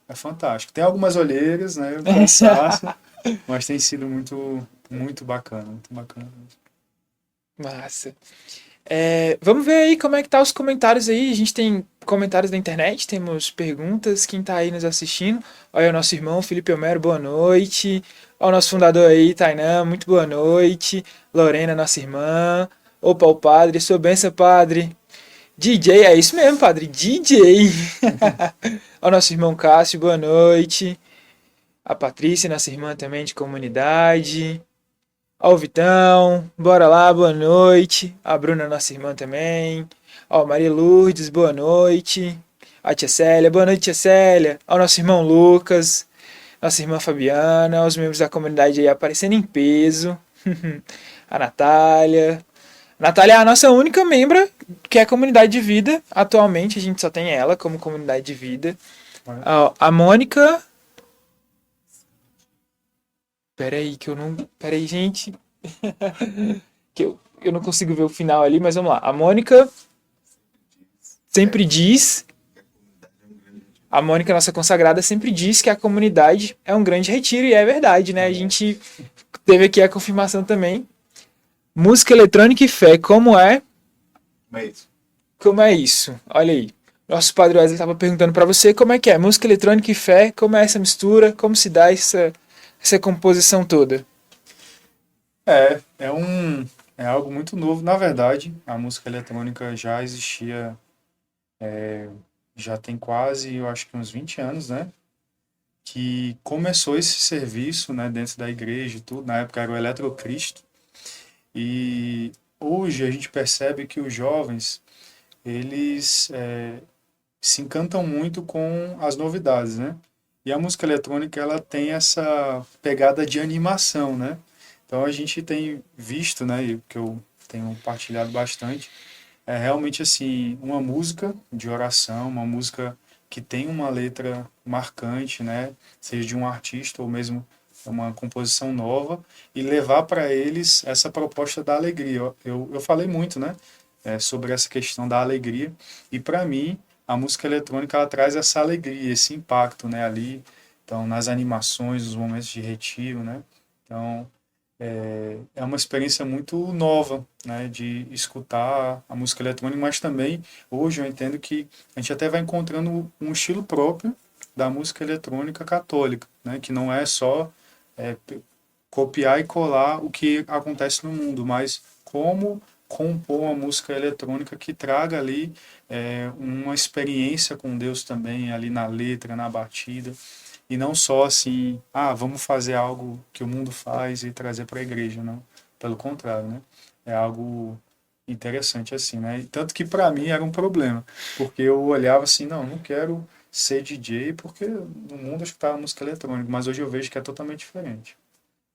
é fantástico. Tem algumas olheiras, né? Um cansaço, mas tem sido muito, muito bacana, muito bacana.
Massa. Vamos ver aí como é que tá os comentários aí. A gente tem comentários da internet, temos perguntas. Quem tá aí nos assistindo? Olha o nosso irmão Felipe Homero, boa noite. Olha o nosso fundador aí, Tainã, muito boa noite. Lorena, nossa irmã. Opa, o padre, sua benção, padre. DJ, é isso mesmo, padre, DJ. Olha o nosso irmão Cássio, boa noite. A Patrícia, nossa irmã também de comunidade. Ó o Vitão, bora lá, boa noite. A Bruna, nossa irmã também. Ó, Maria Lourdes, boa noite. A tia Célia, boa noite, tia Célia. Ó, nosso irmão Lucas, nossa irmã Fabiana, os membros da comunidade aí aparecendo em peso. A Natália. A Natália é a nossa única membra que é comunidade de vida. Atualmente a gente só tem ela como comunidade de vida. Ó, a Mônica. Pera aí, gente. que eu não consigo ver o final ali, mas vamos lá. A Mônica sempre diz. A Mônica, nossa consagrada, sempre diz que a comunidade é um grande retiro, e é verdade, né? A gente teve aqui a confirmação também. Música eletrônica e fé, como é?
Como é isso?
Como é isso? Olha aí. Nosso padre Wesley estava perguntando para você como é que é música eletrônica e fé, como é essa mistura, como se dá essa composição toda.
É algo muito novo. Na verdade, a música eletrônica já existia, já tem quase, eu acho que uns 20 anos, né? Que começou esse serviço, né, dentro da igreja e tudo. Na época era o Eletrocristo. E hoje a gente percebe que os jovens, eles se encantam muito com as novidades, né? E a música eletrônica, ela tem essa pegada de animação, né? Então a gente tem visto, né, e que eu tenho partilhado bastante, é realmente assim, uma música de oração, uma música que tem uma letra marcante, né, seja de um artista ou mesmo uma composição nova, e levar para eles essa proposta da alegria. Eu falei muito, né, sobre essa questão da alegria, e para mim a música eletrônica ela traz essa alegria, esse impacto, né, ali, então nas animações, nos momentos de retiro, né, então é uma experiência muito nova, né, de escutar a música eletrônica, mas também hoje eu entendo que a gente até vai encontrando um estilo próprio da música eletrônica católica, né, que não é só copiar e colar o que acontece no mundo, mas como compor uma música eletrônica que traga ali uma experiência com Deus também, ali na letra, na batida, e não só assim, vamos fazer algo que o mundo faz e trazer para a igreja, não. Pelo contrário, né? É algo interessante assim, né? E tanto que para mim era um problema, porque eu olhava assim, não quero ser DJ, porque no mundo eu escutava música eletrônica, mas hoje eu vejo que é totalmente diferente.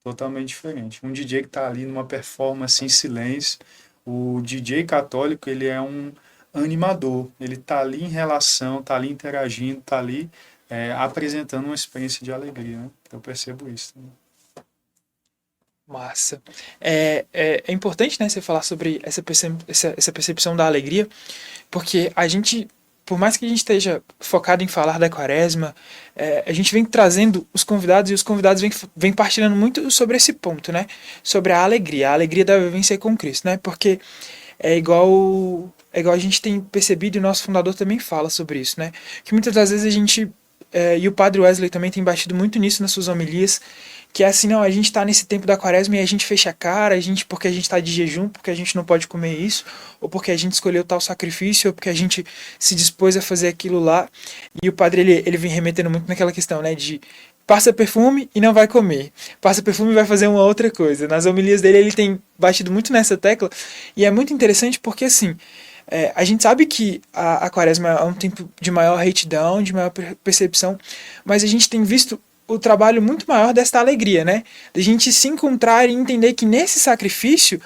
Totalmente diferente. Um DJ que está ali numa performance em silêncio, o DJ católico, ele é um animador, ele está ali em relação, está ali interagindo, está ali apresentando uma experiência de alegria, né? Eu percebo isso também.
Massa. É importante, né, você falar sobre essa percepção da alegria, porque a gente, por mais que a gente esteja focado em falar da quaresma, a gente vem trazendo os convidados, e os convidados vêm partilhando muito sobre esse ponto, né? Sobre a alegria da vivência com Cristo, né? Porque é igual a gente tem percebido, e o nosso fundador também fala sobre isso, né? Que muitas das vezes a gente, e o padre Wesley também tem batido muito nisso nas suas homilias, que é assim, não, a gente está nesse tempo da quaresma e a gente fecha a cara, porque a gente está de jejum, porque a gente não pode comer isso, ou porque a gente escolheu tal sacrifício, ou porque a gente se dispôs a fazer aquilo lá. E o padre, ele vem remetendo muito naquela questão, né, de passa perfume e não vai comer, passa perfume e vai fazer uma outra coisa. Nas homilias dele, ele tem batido muito nessa tecla, e é muito interessante porque, assim, a gente sabe que a quaresma é um tempo de maior retidão, de maior percepção, mas a gente tem visto o trabalho muito maior desta alegria, né? Da gente se encontrar e entender que nesse sacrifício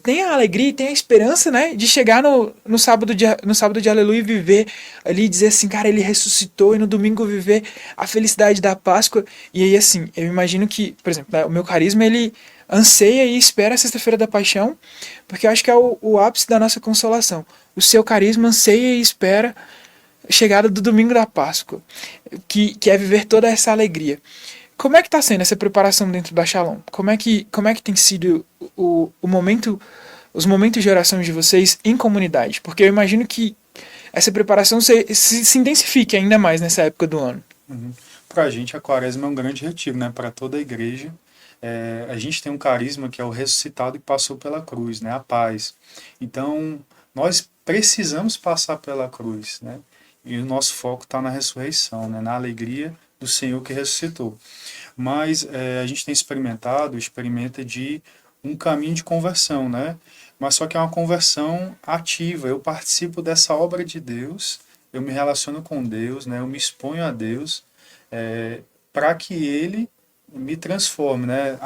tem a alegria e tem a esperança, né? De chegar no sábado de Aleluia e viver ali e dizer assim, cara, ele ressuscitou, e no domingo viver a felicidade da Páscoa. E aí, assim, eu imagino que, por exemplo, né, o meu carisma, ele anseia e espera a Sexta-feira da Paixão, porque eu acho que é o ápice da nossa consolação. O seu carisma anseia e espera a chegada do domingo da Páscoa, que é viver toda essa alegria. Como é que está sendo essa preparação dentro da Shalom? Como é que tem sido o momento, os momentos de oração de vocês em comunidade? Porque eu imagino que essa preparação se intensifique ainda mais nessa época do ano.
Uhum. Para a gente, a quaresma é um grande retiro, né? Para toda a igreja. A gente tem um carisma que é o ressuscitado que passou pela cruz, né? A paz. Então, nós precisamos passar pela cruz, né? E o nosso foco está na ressurreição, né? Na alegria do Senhor que ressuscitou. Mas a gente tem experimenta de um caminho de conversão, né? Mas só que é uma conversão ativa. Eu participo dessa obra de Deus, eu me relaciono com Deus, né? Eu me exponho a Deus para que Ele me transforme, né?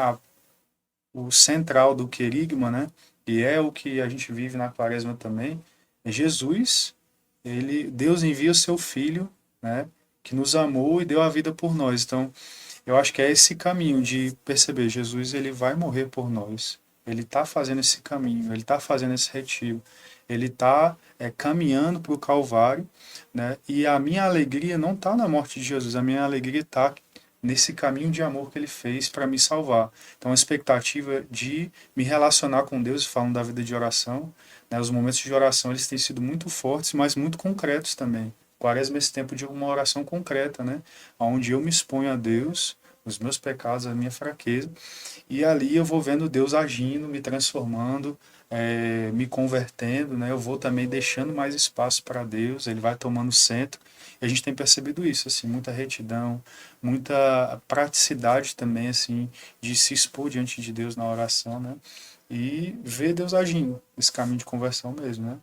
O central do querigma, né? E é o que a gente vive na quaresma também. É Jesus, Deus envia o seu Filho, né? Que nos amou e deu a vida por nós. Então, eu acho que é esse caminho de perceber, Jesus, ele vai morrer por nós. Ele está fazendo esse caminho, ele está fazendo esse retiro, ele está caminhando para o Calvário, né? E a minha alegria não está na morte de Jesus, a minha alegria está nesse caminho de amor que ele fez para me salvar. Então, a expectativa de me relacionar com Deus, falando da vida de oração, né? Os momentos de oração eles têm sido muito fortes, mas muito concretos também. Quaresma é esse tempo de uma oração concreta, né? Onde eu me exponho a Deus, os meus pecados, a minha fraqueza, e ali eu vou vendo Deus agindo, me transformando, me convertendo, né? Eu vou também deixando mais espaço para Deus, ele vai tomando centro, e a gente tem percebido isso, assim, muita retidão, muita praticidade também, assim, de se expor diante de Deus na oração, né? E ver Deus agindo, esse caminho de conversão mesmo, né?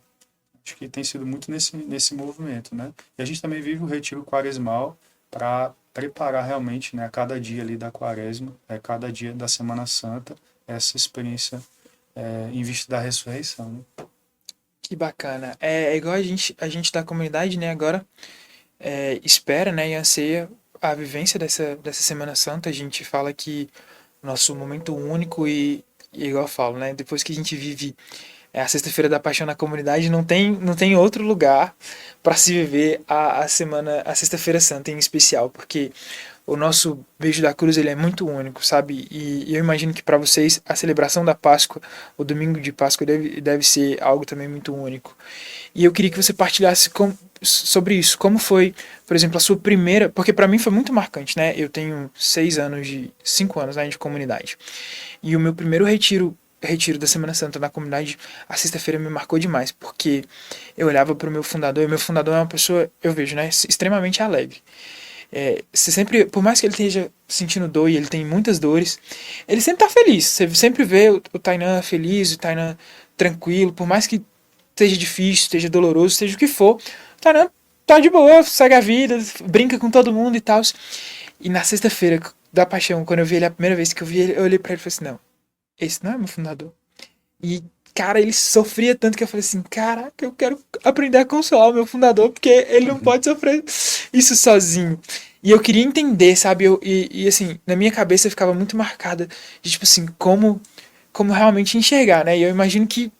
Acho que tem sido muito nesse movimento, né? E a gente também vive o retiro quaresmal para preparar realmente, né, a cada dia ali da quaresma, cada dia da Semana Santa, essa experiência em vista da ressurreição, né?
Que bacana. É igual a gente da comunidade, né, agora espera, né, e anseia a vivência dessa Semana Santa. A gente fala que o nosso momento único e igual eu falo, né, depois que a gente vive a Sexta-feira da Paixão na comunidade, não tem outro lugar para se viver a Sexta-feira Santa em especial, porque o nosso beijo da cruz ele é muito único, sabe? E eu imagino que para vocês a celebração da Páscoa, o domingo de Páscoa deve ser algo também muito único. E eu queria que você partilhasse sobre isso. Como foi, por exemplo, a sua primeira... Porque para mim foi muito marcante, né? Eu tenho 5 anos, né, de comunidade. E o meu primeiro retiro da Semana Santa na comunidade, a sexta-feira me marcou demais, porque eu olhava para o meu fundador, e o meu fundador é uma pessoa, eu vejo, né, extremamente alegre. Você sempre, por mais que ele esteja sentindo dor, e ele tem muitas dores, ele sempre tá feliz. Você sempre vê o Tainan feliz, o Tainan tranquilo, por mais que esteja difícil, esteja doloroso, seja o que for, o Tainan tá de boa, segue a vida, brinca com todo mundo e tal. E na sexta-feira da Paixão, quando eu vi ele a primeira vez que eu vi ele, eu olhei pra ele e falei assim, não, esse não é meu fundador. E, cara, ele sofria tanto que eu falei assim, caraca, eu quero aprender a consolar o meu fundador, porque ele não pode sofrer isso sozinho. E eu queria entender, sabe? Assim, na minha cabeça ficava muito marcada de, tipo assim, como realmente enxergar, né? E eu imagino que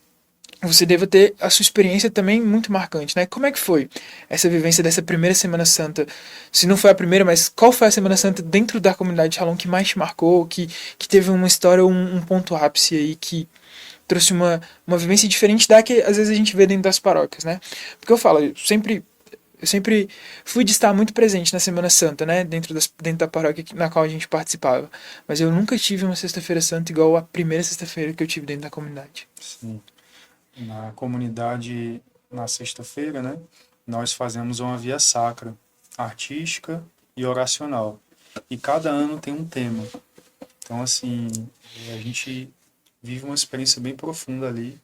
você deva ter a sua experiência também muito marcante, né? Como é que foi essa vivência dessa primeira Semana Santa? Se não foi a primeira, mas qual foi a Semana Santa dentro da comunidade Shalom que mais te marcou, que teve uma história, um ponto ápice aí que trouxe uma vivência diferente da que às vezes a gente vê dentro das paróquias, né? Porque eu falo, eu sempre fui de estar muito presente na Semana Santa, né? Dentro da paróquia na qual a gente participava. Mas eu nunca tive uma Sexta-feira Santa igual a primeira sexta-feira que eu tive dentro da comunidade.
Sim. Na comunidade, na sexta-feira, né? Nós fazemos uma via sacra, artística e oracional. E cada ano tem um tema. Então, assim, a gente vive uma experiência bem profunda ali.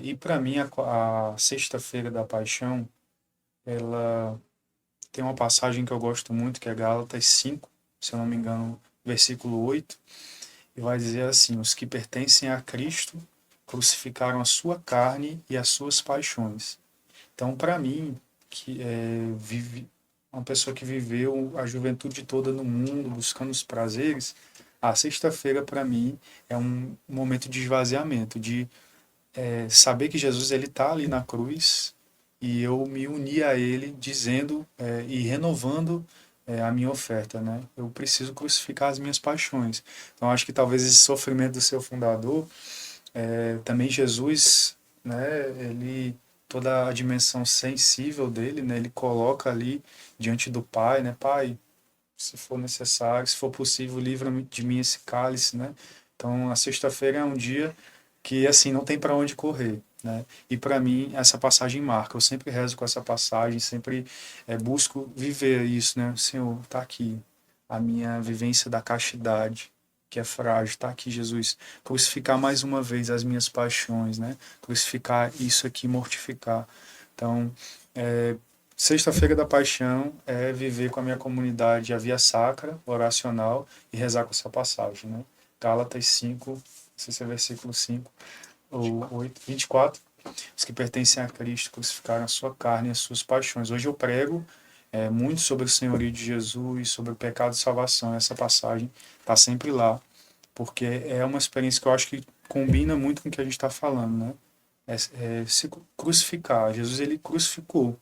E para mim, a Sexta-feira da Paixão, ela tem uma passagem que eu gosto muito, que é Gálatas 5, se eu não me engano, versículo 8, e vai dizer assim: os que pertencem a Cristo crucificaram a sua carne e as suas paixões. Então, para mim, que vive uma pessoa que viveu a juventude toda no mundo, buscando os prazeres, a sexta-feira, para mim, é um momento de esvaziamento, de saber que Jesus ele está ali na cruz e eu me uni a ele dizendo e renovando a minha oferta, né? Eu preciso crucificar as minhas paixões. Então acho que talvez esse sofrimento do seu fundador, também Jesus, né? Ele toda a dimensão sensível dele, né? Ele coloca ali diante do Pai, né? Pai, se for necessário, se for possível, livra-me de mim esse cálice, né? Então a sexta-feira é um dia que assim não tem para onde correr, né? E para mim essa passagem marca. Eu sempre rezo com essa passagem, sempre busco viver isso, né? Senhor, tá aqui a minha vivência da castidade, que é frágil, tá aqui, Jesus. Crucificar mais uma vez as minhas paixões, né? Crucificar isso aqui, mortificar. Então, sexta-feira da Paixão é viver com a minha comunidade a via sacra, oracional e rezar com essa passagem, né? Gálatas 5, não sei se é versículo 5 ou 8, 24. Os que pertencem a Cristo crucificaram a sua carne e as suas paixões. Hoje eu prego muito sobre o senhorio de Jesus, sobre o pecado e salvação. Essa passagem está sempre lá, porque é uma experiência que eu acho que combina muito com o que a gente está falando, né? Se crucificar. Jesus, ele crucificou,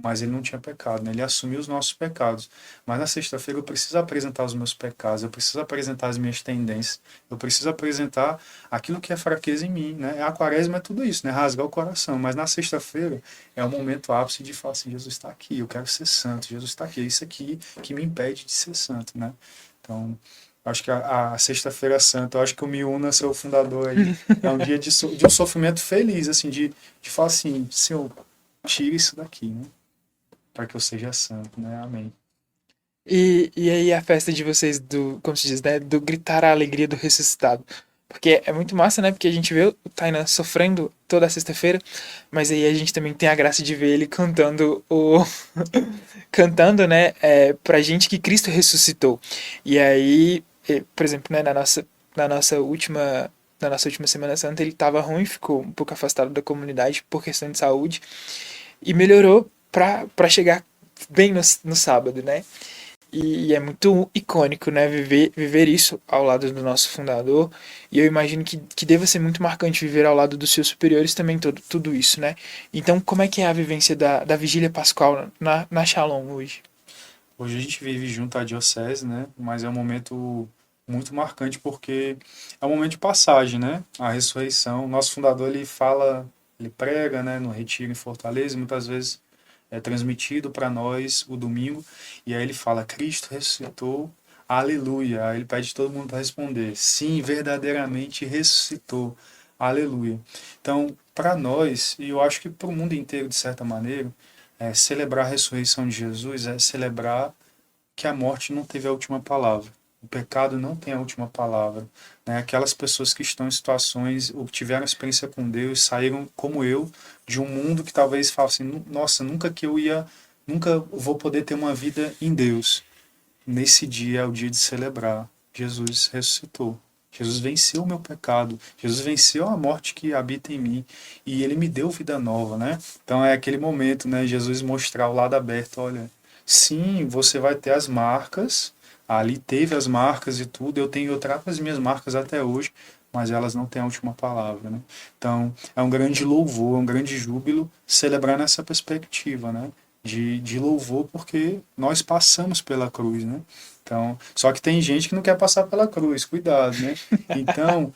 mas ele não tinha pecado, né? Ele assumiu os nossos pecados. Mas na sexta-feira eu preciso apresentar os meus pecados, eu preciso apresentar as minhas tendências, eu preciso apresentar aquilo que é fraqueza em mim, né? A quaresma é tudo isso, né? Rasgar o coração. Mas na sexta-feira é o momento ápice de falar assim: Jesus está aqui, eu quero ser santo, Jesus está aqui, é isso aqui que me impede de ser santo, né? Então, acho que a Sexta-feira Santa, eu acho que o Me Una, seu fundador aí, é um dia de um sofrimento feliz, assim, de falar assim: Senhor, tira isso daqui, né? Para que eu seja santo, né? Amém.
E aí a festa de vocês do, como se diz, né, do gritar a alegria do ressuscitado. Porque é muito massa, né? Porque a gente vê o Tainan sofrendo toda a sexta-feira, mas aí a gente também tem a graça de ver ele cantando cantando, né, pra gente que Cristo ressuscitou. E aí, por exemplo, né, na nossa última Semana Santa, ele estava ruim, ficou um pouco afastado da comunidade por questão de saúde e melhorou pra chegar bem no sábado, né? E é muito icônico, né, viver isso ao lado do nosso fundador. E eu imagino que deva ser muito marcante viver ao lado dos seus superiores também tudo isso, né? Então, como é que é a vivência da Vigília Pascual na Shalom hoje?
Hoje a gente vive junto à diocese, né? Mas é um momento muito marcante porque é um momento de passagem, né? A ressurreição. Nosso fundador, ele fala, ele prega, né? No retiro em Fortaleza, muitas vezes é transmitido para nós o domingo, e aí ele fala: Cristo ressuscitou, aleluia. Aí ele pede todo mundo para responder: sim, verdadeiramente ressuscitou, aleluia. Então, para nós, e eu acho que para o mundo inteiro, de certa maneira, celebrar a ressurreição de Jesus é celebrar que a morte não teve a última palavra. O pecado não tem a última palavra. Né? Aquelas pessoas que estão em situações ou que tiveram experiência com Deus, saíram como eu, de um mundo que talvez fale assim: nossa, nunca vou poder ter uma vida em Deus. Nesse dia é o dia de celebrar. Jesus ressuscitou. Jesus venceu o meu pecado. Jesus venceu a morte que habita em mim. E ele me deu vida nova, né? Então é aquele momento, né? Jesus mostrar o lado aberto: olha, sim, você vai ter as marcas. Ali teve as marcas e tudo. Eu trago as minhas marcas até hoje, mas elas não têm a última palavra, né? Então é um grande louvor, é um grande júbilo celebrar nessa perspectiva, né? De louvor, porque nós passamos pela cruz, né? Então, só que tem gente que não quer passar pela cruz, cuidado, né? Então,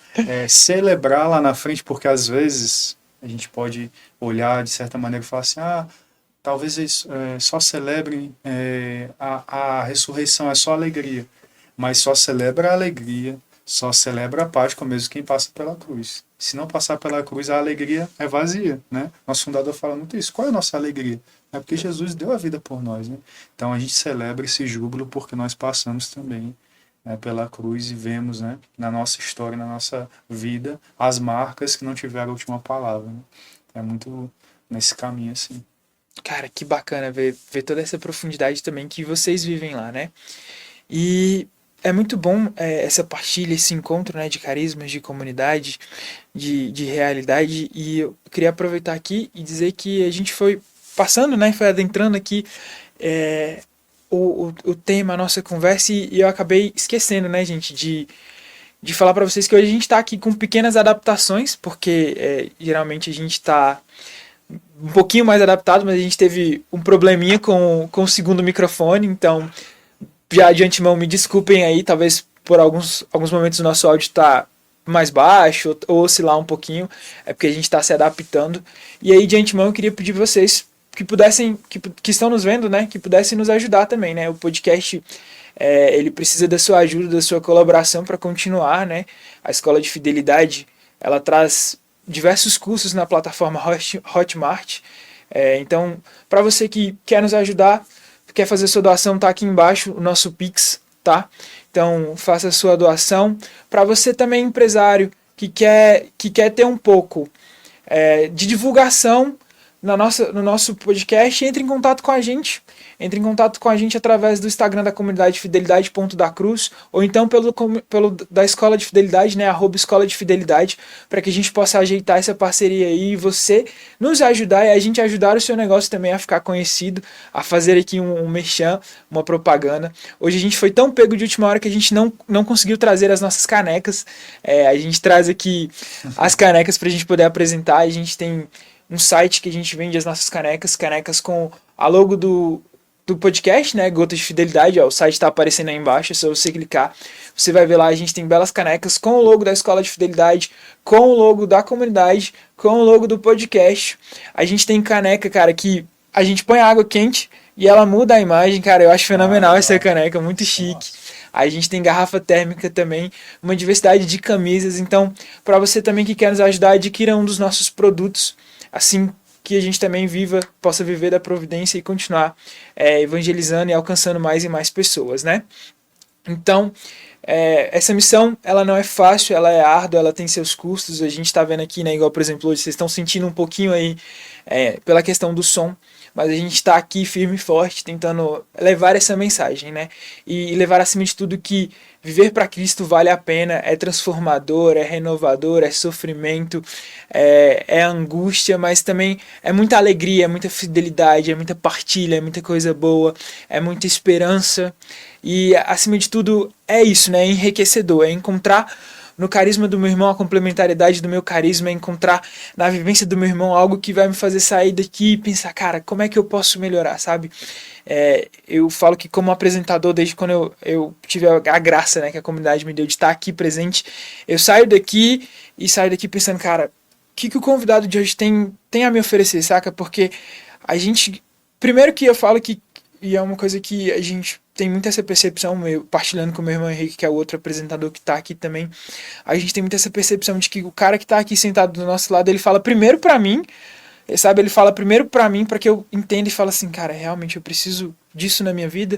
celebrar lá na frente, porque às vezes a gente pode olhar de certa maneira e falar assim: ah, talvez eles só celebrem a ressurreição, é só alegria. Mas só celebra a alegria, só celebra a Páscoa mesmo quem passa pela cruz. Se não passar pela cruz, a alegria é vazia, né? Nosso fundador fala muito isso. Qual é a nossa alegria? É porque Jesus deu a vida por nós, né? Então a gente celebra esse júbilo porque nós passamos também, né, pela cruz e vemos, né, na nossa história, na nossa vida, as marcas que não tiveram a última palavra, né? É muito nesse caminho assim.
Cara, que bacana ver toda essa profundidade também que vocês vivem lá, né? E é muito bom essa partilha, esse encontro, né, de carismas, de comunidade, de realidade. E eu queria aproveitar aqui e dizer que a gente foi passando, né, foi adentrando aqui é, o tema, a nossa conversa, e eu acabei esquecendo, né, gente, de falar para vocês que hoje a gente está aqui com pequenas adaptações, porque geralmente a gente está um pouquinho mais adaptado, mas a gente teve um probleminha com o segundo microfone, então já de antemão me desculpem aí, talvez por alguns momentos o nosso áudio está mais baixo ou oscilar um pouquinho, é porque a gente está se adaptando. E aí de antemão eu queria pedir para vocês que pudessem, que estão nos vendo, né, que pudessem nos ajudar também, né? O podcast ele precisa da sua ajuda, da sua colaboração para continuar, né? A Escola de Fidelidade, ela traz diversos cursos na plataforma Hotmart. Então, para você que quer nos ajudar, quer fazer sua doação, tá aqui embaixo o nosso Pix, tá? Então, faça a sua doação. Para você também, empresário, que quer ter um pouco de divulgação no nosso podcast, entre em contato com a gente. Entre em contato com a gente através do Instagram da comunidade fidelidade.dacruz ou então pelo da Escola de Fidelidade, né, @Escola de Fidelidade, para que a gente possa ajeitar essa parceria aí e você nos ajudar e a gente ajudar o seu negócio também a ficar conhecido, a fazer aqui um merchan, uma propaganda. Hoje a gente foi tão pego de última hora que a gente não conseguiu trazer as nossas canecas. A gente traz aqui as canecas para a gente poder apresentar. A gente tem um site que a gente vende as nossas canecas com a logo do podcast, né, Gotas de Fidelidade, ó, o site está aparecendo aí embaixo, é só você clicar, você vai ver lá, a gente tem belas canecas com o logo da Escola de Fidelidade, com o logo da comunidade, com o logo do podcast. A gente tem caneca, cara, que a gente põe água quente e ela muda a imagem, cara, eu acho fenomenal essa caneca, muito chique. Nossa. A gente tem garrafa térmica também, uma diversidade de camisas, então, para você também que quer nos ajudar, adquira um dos nossos produtos, assim que a gente também possa viver da providência e continuar evangelizando e alcançando mais e mais pessoas, né? Então, essa missão, ela não é fácil, ela é árdua, ela tem seus custos. A gente está vendo aqui, né, igual, por exemplo, hoje vocês estão sentindo um pouquinho aí pela questão do som, mas a gente está aqui firme e forte, tentando levar essa mensagem, né? E levar acima de tudo que viver para Cristo vale a pena, é transformador, é renovador, é sofrimento, é angústia, mas também é muita alegria, é muita fidelidade, é muita partilha, é muita coisa boa, é muita esperança. E acima de tudo é isso, né? É enriquecedor, é encontrar no carisma do meu irmão a complementariedade do meu carisma, é encontrar na vivência do meu irmão algo que vai me fazer sair daqui e pensar, cara, como é que eu posso melhorar, sabe? Eu falo que como apresentador, desde quando eu tive a graça, né, que a comunidade me deu de estar aqui presente, eu saio daqui pensando, cara, o que o convidado de hoje tem a me oferecer, saca? Porque a gente, primeiro que eu falo que, e é uma coisa que a gente tem muito essa percepção, eu partilhando com o meu irmão Henrique, que é o outro apresentador que está aqui também, a gente tem muito essa percepção de que o cara que está aqui sentado do nosso lado, ele fala primeiro pra mim, sabe? Ele fala primeiro pra mim, para que eu entenda e fale assim, cara, realmente eu preciso disso na minha vida,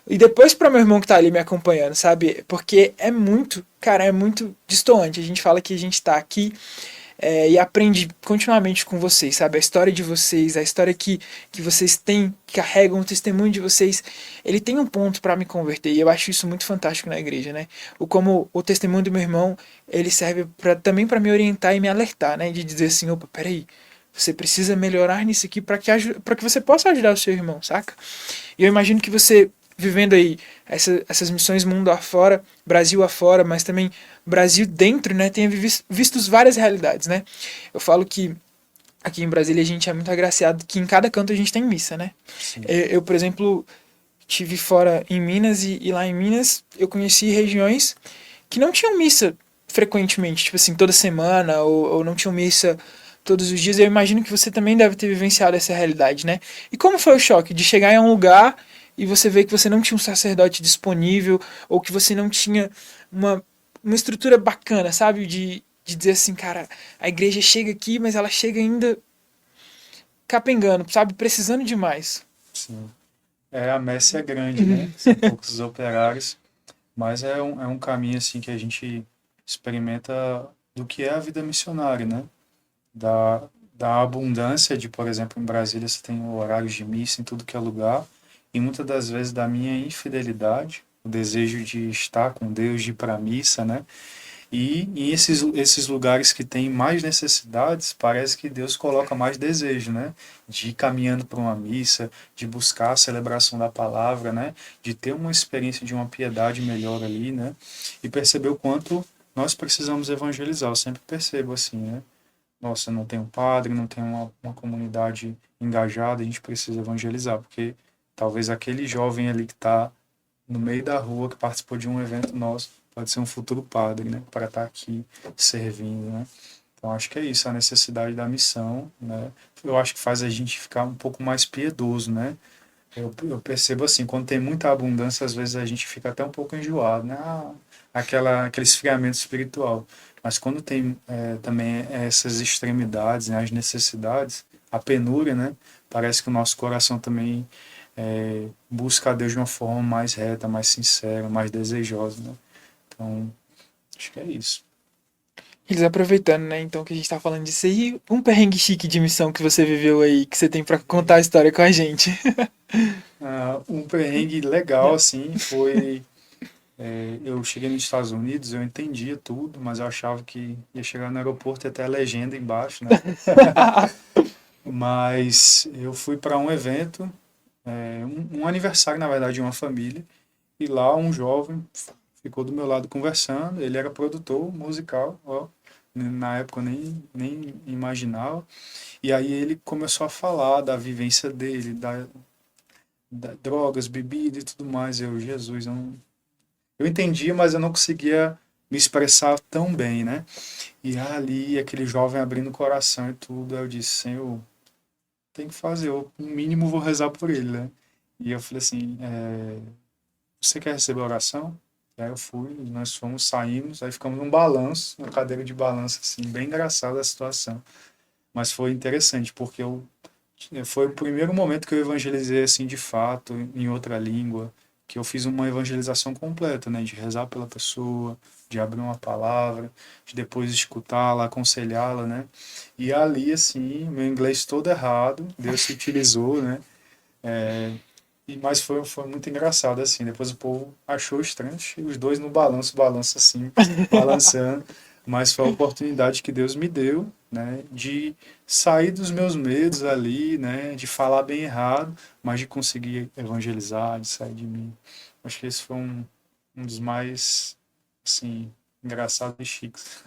e depois para meu irmão que tá ali me acompanhando, sabe? Porque é muito distoante. A gente fala que a gente tá aqui e aprende continuamente com vocês, sabe? A história de vocês, a história que vocês têm, que carregam, o testemunho de vocês, ele tem um ponto para me converter, e eu acho isso muito fantástico na igreja, né? Como o testemunho do meu irmão, ele serve também para me orientar e me alertar, né? De dizer assim, opa, peraí, você precisa melhorar nisso aqui para que você possa ajudar o seu irmão, saca? E eu imagino que você, vivendo aí essas missões mundo afora, Brasil afora, mas também Brasil dentro, né, tenha visto várias realidades, né? Eu falo que aqui em Brasília a gente é muito agraciado que em cada canto a gente tem missa, né? Eu, por exemplo, tive fora em Minas e lá em Minas eu conheci regiões que não tinham missa frequentemente, tipo assim, toda semana ou não tinham missa todos os dias. Eu imagino que você também deve ter vivenciado essa realidade, né? E como foi o choque de chegar em um lugar e você ver que você não tinha um sacerdote disponível ou que você não tinha uma estrutura bacana, sabe? De dizer assim, cara, a igreja chega aqui, mas ela chega ainda capengando, sabe? Precisando demais.
Sim. A messe é grande, né? São poucos operários, mas é um caminho assim que a gente experimenta do que é a vida missionária, né? Da abundância de, por exemplo, em Brasília você tem horários de missa em tudo que é lugar, e muitas das vezes da minha infidelidade, o desejo de estar com Deus, de ir para a missa, né? E em esses lugares que tem mais necessidades, parece que Deus coloca mais desejo, né? De ir caminhando para uma missa, de buscar a celebração da palavra, né? De ter uma experiência de uma piedade melhor ali, né? E perceber o quanto nós precisamos evangelizar. Eu sempre percebo assim, né? Nossa, não tem um padre, não tem uma comunidade engajada, a gente precisa evangelizar, porque talvez aquele jovem ali que está no meio da rua, que participou de um evento nosso, pode ser um futuro padre, né? Para estar aqui servindo, né? Então, acho que é isso, a necessidade da missão, né? Eu acho que faz a gente ficar um pouco mais piedoso, né? Eu percebo assim, quando tem muita abundância, às vezes a gente fica até um pouco enjoado, né? Aquele esfriamento espiritual. Mas quando tem também essas extremidades, né? As necessidades, a penúria, né? Parece que o nosso coração também busca a Deus de uma forma mais reta, mais sincera, mais desejosa, né? Então, acho que é isso.
Eles aproveitando, né? Então, que a gente tá falando disso aí, um perrengue chique de missão que você viveu aí, que você tem pra contar a história com a gente.
Um perrengue legal, assim, foi... eu cheguei nos Estados Unidos, eu entendia tudo, mas eu achava que ia chegar no aeroporto e até a legenda embaixo, né? Mas eu fui para um evento, um aniversário, na verdade, de uma família, e lá um jovem ficou do meu lado conversando, ele era produtor musical, ó, na época eu nem imaginava, e aí ele começou a falar da vivência dele, da drogas, bebida e tudo mais. Jesus, eu entendia, mas eu não conseguia me expressar tão bem, né? E ali, aquele jovem abrindo o coração e tudo, eu disse, Senhor, tem que fazer, eu, no mínimo vou rezar por ele, né? E eu falei assim, você quer receber oração? E aí eu fui, nós fomos, saímos, aí ficamos num balanço, na cadeira de balanço, assim, bem engraçada a situação. Mas foi interessante, porque foi o primeiro momento que eu evangelizei, assim, de fato, em outra língua, que eu fiz uma evangelização completa, né, de rezar pela pessoa, de abrir uma palavra, de depois escutá-la, aconselhá-la, né, e ali, assim, meu inglês todo errado, Deus se utilizou, né, mas foi muito engraçado, assim, depois o povo achou estranho, os dois no balanço assim, balançando, mas foi a oportunidade que Deus me deu, né, de sair dos meus medos ali, né, de falar bem errado, mas de conseguir evangelizar, de sair de mim. Acho que esse foi um dos mais, assim, engraçados e chiques.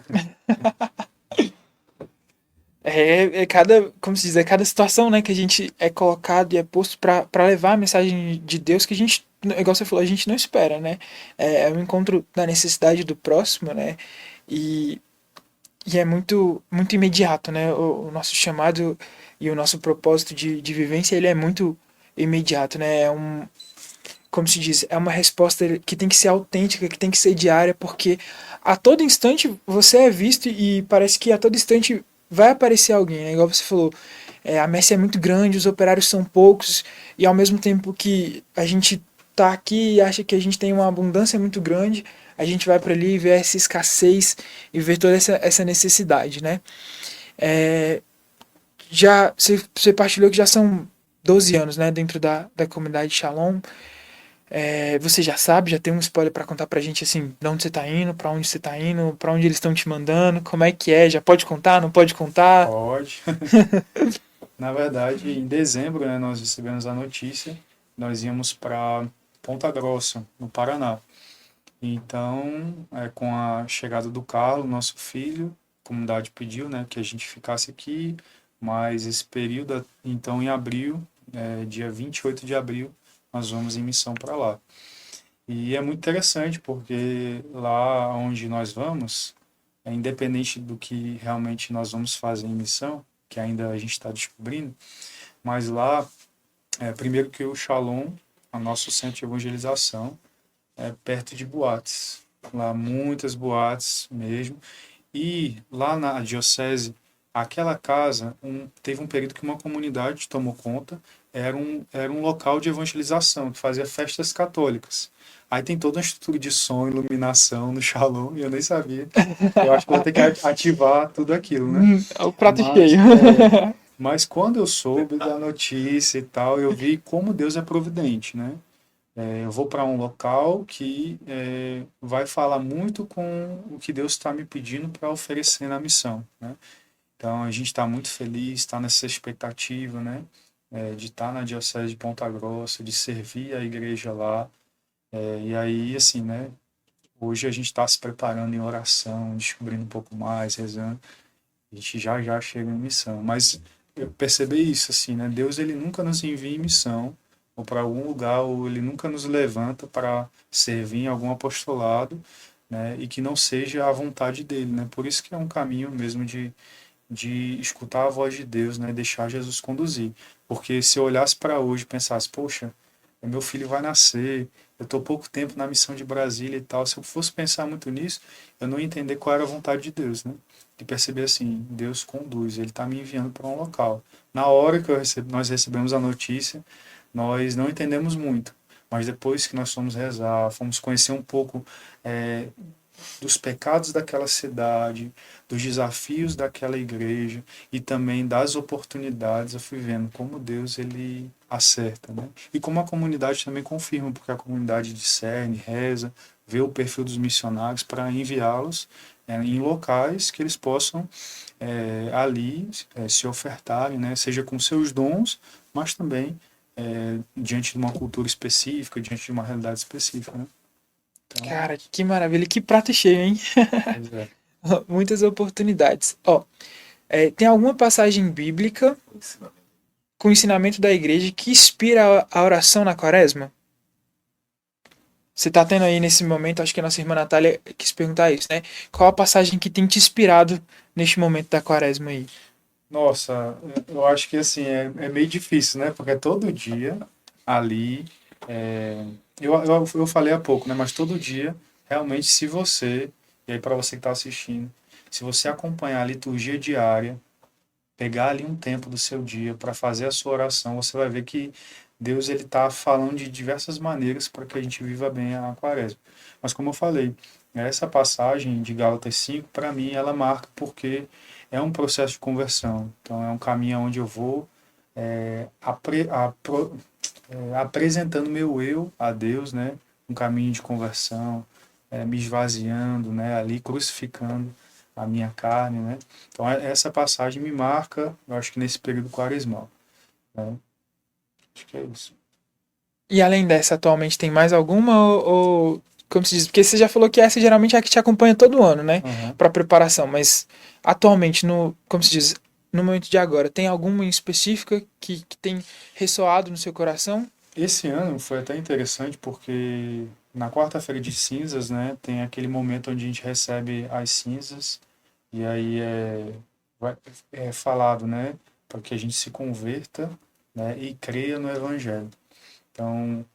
Como se diz, é cada situação, né, que a gente é colocado e é posto pra levar a mensagem de Deus que a gente, igual você falou, a gente não espera, né? É o encontro da necessidade do próximo, né? E, e é muito imediato, né? O nosso chamado e o nosso propósito de vivência, ele é muito imediato, né? Como se diz, é uma resposta que tem que ser autêntica, que tem que ser diária, porque a todo instante você é visto e parece que a todo instante vai aparecer alguém, né? Igual você falou, a messe é muito grande, os operários são poucos, e ao mesmo tempo que a gente tá aqui e acha que a gente tem uma abundância muito grande, a gente vai para ali e vê essa escassez e vê toda essa necessidade, né? É, já você partilhou que já são 12 anos, né, dentro da comunidade Shalom. Você já sabe, já tem um spoiler pra contar pra gente, assim, de onde você tá indo, pra onde você tá indo, pra onde eles estão te mandando, como é que é, já pode contar, não pode contar?
Pode. Na verdade, em dezembro, né, nós recebemos a notícia, nós íamos para Ponta Grossa, no Paraná. Então, com a chegada do Carlos, nosso filho, a comunidade pediu, né, que a gente ficasse aqui, mas esse período, então em abril, dia 28 de abril, nós vamos em missão para lá. E é muito interessante porque lá onde nós vamos, independente do que realmente nós vamos fazer em missão, que ainda a gente está descobrindo, mas lá, primeiro que o Shalom, o nosso centro de evangelização, é perto de boates. Lá muitas boates mesmo. E lá na diocese, aquela casa, teve um período que uma comunidade tomou conta, era um local de evangelização, que fazia festas católicas. Aí tem toda uma estrutura de som, iluminação no Shalom, e eu nem sabia. Eu acho que vou ter que ativar tudo aquilo, né?
É o prato
Mas,
cheio.
mas quando eu soube da notícia e tal, eu vi como Deus é providente, né? Eu vou para um local que vai falar muito com o que Deus está me pedindo para oferecer na missão, né? Então a gente está muito feliz, está nessa expectativa, né? De estar na Diocese de Ponta Grossa, de servir a igreja lá. E aí, assim, né? Hoje a gente está se preparando em oração, descobrindo um pouco mais, rezando. A gente já já chega em missão. Mas eu percebi isso, assim, né? Deus, ele nunca nos envia em missão ou para algum lugar, ou ele nunca nos levanta para servir em algum apostolado, né? E que não seja a vontade dele, né? Por isso que é um caminho mesmo de escutar a voz de Deus, né? Deixar Jesus conduzir. Porque se eu olhasse para hoje e pensasse, poxa, meu filho vai nascer, eu estou pouco tempo na missão de Brasília e tal, se eu fosse pensar muito nisso, eu não ia entender qual era a vontade de Deus, né? De perceber assim, Deus conduz, Ele está me enviando para um local. Na hora que nós recebemos a notícia, nós não entendemos muito, mas depois que nós fomos rezar, fomos conhecer um pouco é, dos pecados daquela cidade, dos desafios daquela igreja e também das oportunidades, eu fui vendo como Deus ele acerta, né? E como a comunidade também confirma, porque a comunidade discerne, reza, vê o perfil dos missionários para enviá-los em locais que eles possam ali se ofertarem, né? Seja com seus dons, mas também diante de uma cultura específica, diante de uma realidade específica, né? Então,
Cara, que maravilha, que prato cheio, hein?
pois é.
Muitas oportunidades. Ó, tem alguma passagem bíblica com o ensinamento da igreja que inspira a oração na quaresma? Você tá tendo aí nesse momento, acho que a nossa irmã Natália quis perguntar isso, né? Qual a passagem que tem te inspirado neste momento da quaresma aí?
Nossa, eu acho que assim é meio difícil, né? Porque todo dia ali, é, eu falei há pouco, né? Mas todo dia, realmente, se você, e aí para você que está assistindo, se você acompanhar a liturgia diária, pegar ali um tempo do seu dia para fazer a sua oração, você vai ver que Deus ele está falando de diversas maneiras para que a gente viva bem a quaresma. Mas como eu falei, essa passagem de Gálatas 5, para mim, ela marca porque é um processo de conversão. Então, é um caminho onde eu vou é, apre, apro, apresentando meu eu a Deus, né? Um caminho de conversão, me esvaziando, né? Ali crucificando a minha carne, né? Então essa passagem me marca, eu acho que nesse período quaresmal, né? Acho que é isso.
E além dessa, atualmente tem mais alguma como se diz? Porque você já falou que essa geralmente é a que te acompanha todo ano, né?
Uhum.
Para preparação, mas atualmente no, como se diz, no momento de agora, tem alguma em específica que tem ressoado no seu coração?
Esse ano foi até interessante porque na quarta-feira de cinzas, né, tem aquele momento onde a gente recebe as cinzas e aí é falado, né, para que a gente se converta, né, e creia no Evangelho. Então,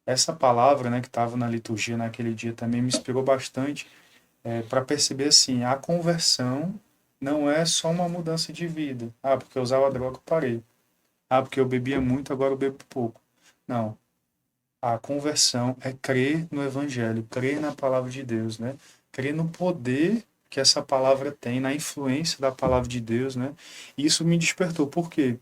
essa palavra, né, que estava na liturgia naquele dia também me inspirou bastante para perceber assim, a conversão não é só uma mudança de vida. Ah, porque eu usava droga, eu parei. Ah, porque eu bebia muito, agora eu bebo pouco. Não. A conversão é crer no Evangelho, crer na palavra de Deus, né? Crer no poder que essa palavra tem, na influência da palavra de Deus, né? E isso me despertou, porque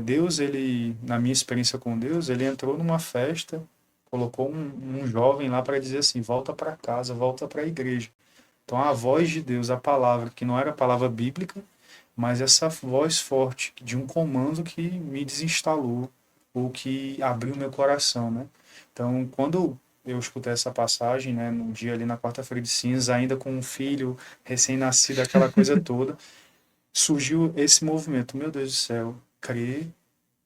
Deus, ele, na minha experiência com Deus, ele entrou numa festa, colocou um jovem lá para dizer assim, volta para casa, volta para a igreja. Então a voz de Deus, a palavra, que não era a palavra bíblica, mas essa voz forte de um comando que me desinstalou, ou que abriu meu coração, né? Então, quando eu escutei essa passagem, né, no dia ali na quarta-feira de cinza, ainda com um filho recém-nascido, aquela coisa toda, surgiu esse movimento. Meu Deus do céu, crer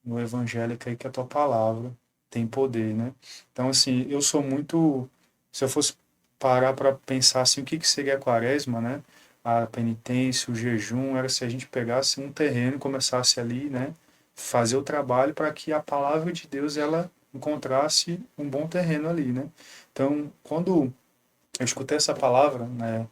no Evangelho, crer que a tua palavra tem poder, né? Então, assim, eu sou muito. Se eu fosse parar para pensar assim, o que seria a quaresma, né? A penitência, o jejum, era se a gente pegasse um terreno e começasse ali, né? Fazer o trabalho para que a palavra de Deus ela encontrasse um bom terreno ali, né? Então, quando eu escutei essa palavra, né?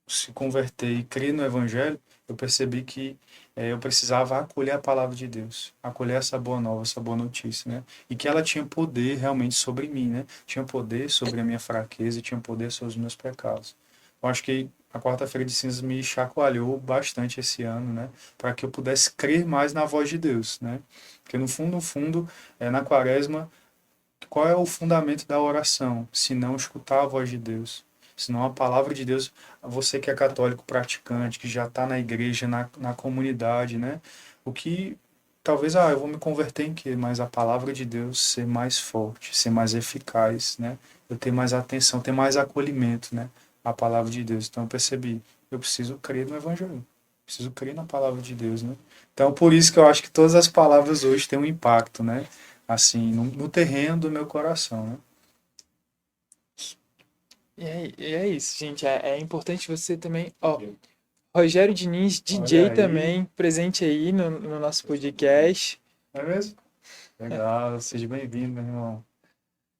Se converter e crer no Evangelho, eu percebi que eu precisava acolher a palavra de Deus, acolher essa boa nova, essa boa notícia, né? E que ela tinha poder realmente sobre mim, né? Tinha poder sobre a minha fraqueza e tinha poder sobre os meus pecados. Eu acho que a quarta-feira de cinzas me chacoalhou bastante esse ano, né? Para que eu pudesse crer mais na voz de Deus, né? Porque no fundo, na quaresma, Qual é o fundamento da oração? Se não escutar a voz de Deus, se não a palavra de Deus, você que é católico praticante, que já está na igreja, na comunidade, né? O que talvez, eu vou me converter em quê? Mas a palavra de Deus ser mais forte, ser mais eficaz, né? Eu ter mais atenção, ter mais acolhimento, né? A palavra de Deus. Então eu percebi, eu preciso crer no Evangelho, preciso crer na palavra de Deus, né? Então por isso que eu acho que todas as palavras hoje têm um impacto, né? Assim, no terreno do meu coração, né?
E é isso, gente. É importante você também. Ó, Rogério Diniz,
Olha
DJ
aí,
também, presente aí no nosso podcast.
não é mesmo?
É,
Legal, seja bem-vindo, meu irmão.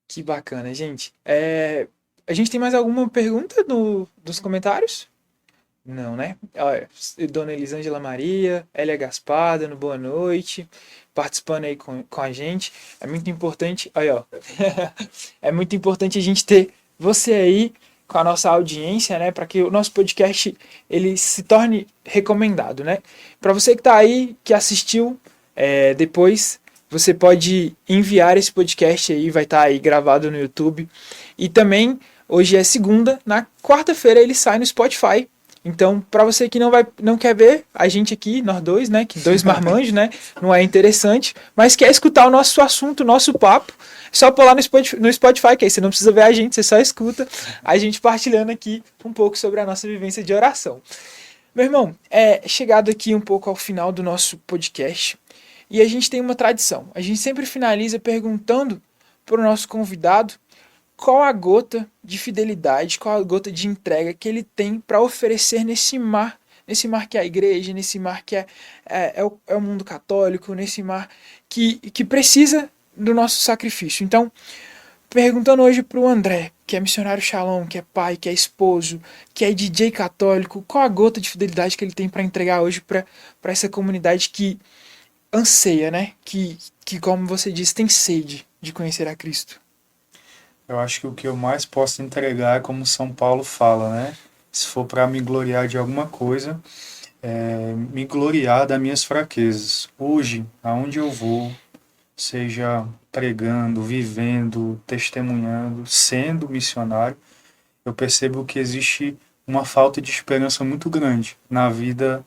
que bacana, gente. A gente tem mais alguma pergunta dos comentários? Não, né? Olha, Dona Elisângela Maria, Elia Gaspar, dando boa noite, participando aí com a gente. É muito importante, aí ó, é muito importante a gente ter você aí com a nossa audiência, né, para que o nosso podcast ele se torne recomendado, né? Para você que tá aí, que assistiu, depois você pode enviar esse podcast aí, vai estar aí gravado no YouTube. E também, hoje é segunda, na quarta-feira ele sai no Spotify. Então, para você que não quer ver a gente aqui, nós dois, né, que dois marmanjos, né, não é interessante, mas quer escutar o nosso assunto, o nosso papo, é só pular no Spotify, que aí você não precisa ver a gente, você só escuta a gente partilhando aqui um pouco sobre a nossa vivência de oração. Meu irmão, chegado aqui um pouco ao final do nosso podcast, e a gente tem uma tradição. A gente sempre finaliza perguntando para o nosso convidado qual a gota de fidelidade, qual a gota de entrega que ele tem para oferecer nesse mar que é a igreja, nesse mar que é o mundo católico, nesse mar que precisa do nosso sacrifício. Então, perguntando hoje para o André, que é missionário Shalom, que é pai, que é esposo, que é DJ católico, qual a gota de fidelidade que ele tem para entregar hoje para essa comunidade que anseia, né? Que, como você disse, tem sede de conhecer a Cristo.
Eu acho que o que eu mais posso entregar é como São Paulo fala, né? Se for para me gloriar de alguma coisa, me gloriar das minhas fraquezas. Hoje, aonde eu vou, seja pregando, vivendo, testemunhando, sendo missionário, eu percebo que existe uma falta de esperança muito grande na vida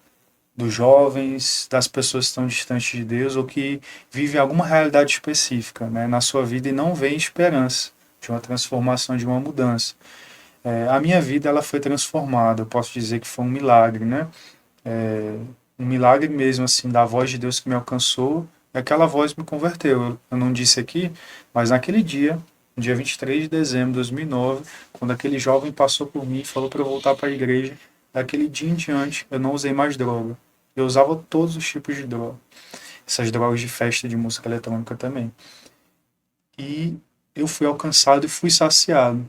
dos jovens, das pessoas que estão distantes de Deus ou que vivem alguma realidade específica, né, na sua vida e não vê esperança de uma transformação, de uma mudança. A minha vida ela foi transformada, eu posso dizer que foi um milagre, né? Um milagre mesmo, assim, da voz de Deus que me alcançou, e aquela voz me converteu. Eu não disse aqui, mas naquele dia, no dia 23 de dezembro de 2009, quando aquele jovem passou por mim e falou para eu voltar para a igreja, daquele dia em diante eu não usei mais droga. Eu usava todos os tipos de droga. Essas drogas de festa de música eletrônica também. E eu fui alcançado e fui saciado.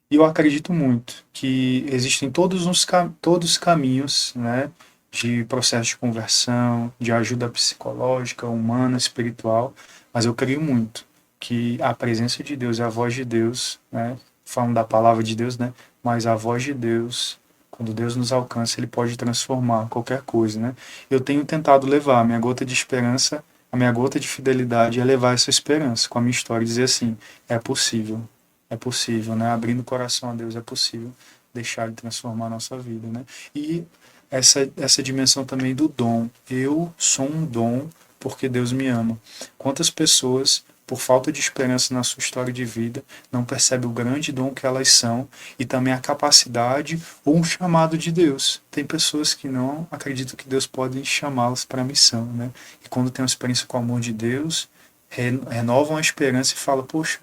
E eu acredito muito que existem todos os caminhos, né, de processo de conversão, de ajuda psicológica, humana, espiritual, mas eu creio muito que a presença de Deus e a voz de Deus, né, falando da palavra de Deus, né, mas a voz de Deus, quando Deus nos alcança, ele pode transformar qualquer coisa, né? Eu tenho tentado levar a minha gota de esperança, a minha gota de fidelidade é levar essa esperança com a minha história e dizer assim, é possível, né? Abrindo o coração a Deus, é possível deixar Ele transformar a nossa vida, né? E essa dimensão também do dom. Eu sou um dom porque Deus me ama. Quantas pessoas, por falta de esperança na sua história de vida, não percebem o grande dom que elas são e também a capacidade ou um chamado de Deus. Tem pessoas que não acreditam que Deus pode chamá-las para a missão, né? E quando tem uma experiência com o amor de Deus, renovam a esperança e falam, poxa,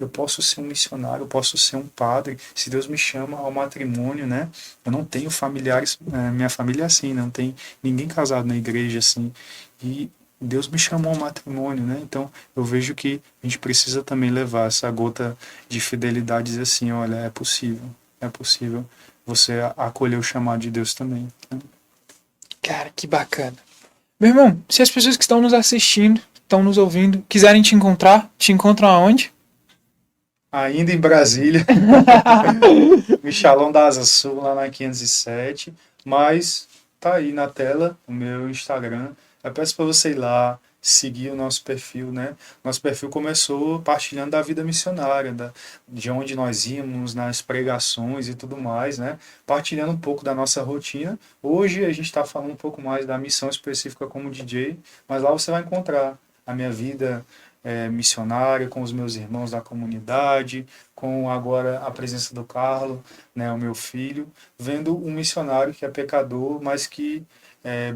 eu posso ser um missionário, eu posso ser um padre, se Deus me chama ao matrimônio, né? Eu não tenho familiares, minha família é assim, não tem ninguém casado na igreja assim, e Deus me chamou ao matrimônio, né? Então eu vejo que a gente precisa também levar essa gota de fidelidade e dizer assim, olha, é possível você acolher o chamado de Deus também, né?
Cara, que bacana. Meu irmão, se as pessoas que estão nos assistindo, estão nos ouvindo, quiserem te encontram aonde?
Ainda em Brasília, Michalão da Asa Sul, lá na 507, mas tá aí na tela o meu Instagram. Eu peço para você ir lá, seguir o nosso perfil, né? Nosso perfil começou partilhando da vida missionária, de onde nós íamos, nas pregações e tudo mais, né? Partilhando um pouco da nossa rotina. Hoje a gente está falando um pouco mais da missão específica como DJ, mas lá você vai encontrar a minha vida missionária, com os meus irmãos da comunidade, com agora a presença do Carlos, né, o meu filho, vendo um missionário que é pecador, mas que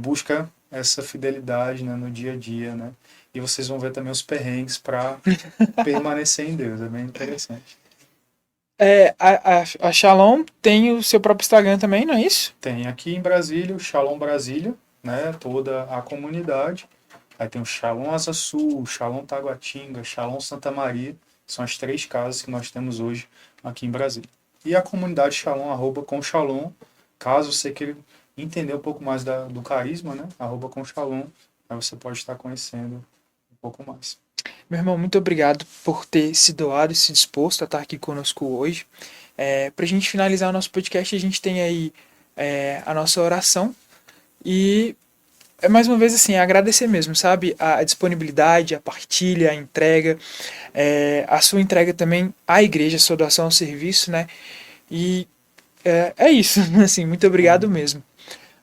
busca essa fidelidade, né, no dia a dia, né? E vocês vão ver também os perrengues para permanecer em Deus, é bem interessante.
A Shalom tem o seu próprio Instagram também, não é isso?
Tem aqui em Brasília o Shalom Brasília, né, toda a comunidade. Aí tem o Shalom Asa Sul, Shalom Taguatinga, Shalom Santa Maria. São as 3 casas que nós temos hoje aqui em Brasília. E a comunidade Shalom, @com Shalom, caso você queira entender um pouco mais do carisma, né? @com Shalom, aí você pode estar conhecendo um pouco mais.
Meu irmão, muito obrigado por ter se doado e se disposto a estar aqui conosco hoje. Para a gente finalizar o nosso podcast, a gente tem aí a nossa oração e mais uma vez assim, agradecer mesmo, sabe? A disponibilidade, a partilha, a entrega, a sua entrega também à igreja, a sua doação ao serviço, né? E é isso, assim, muito obrigado mesmo.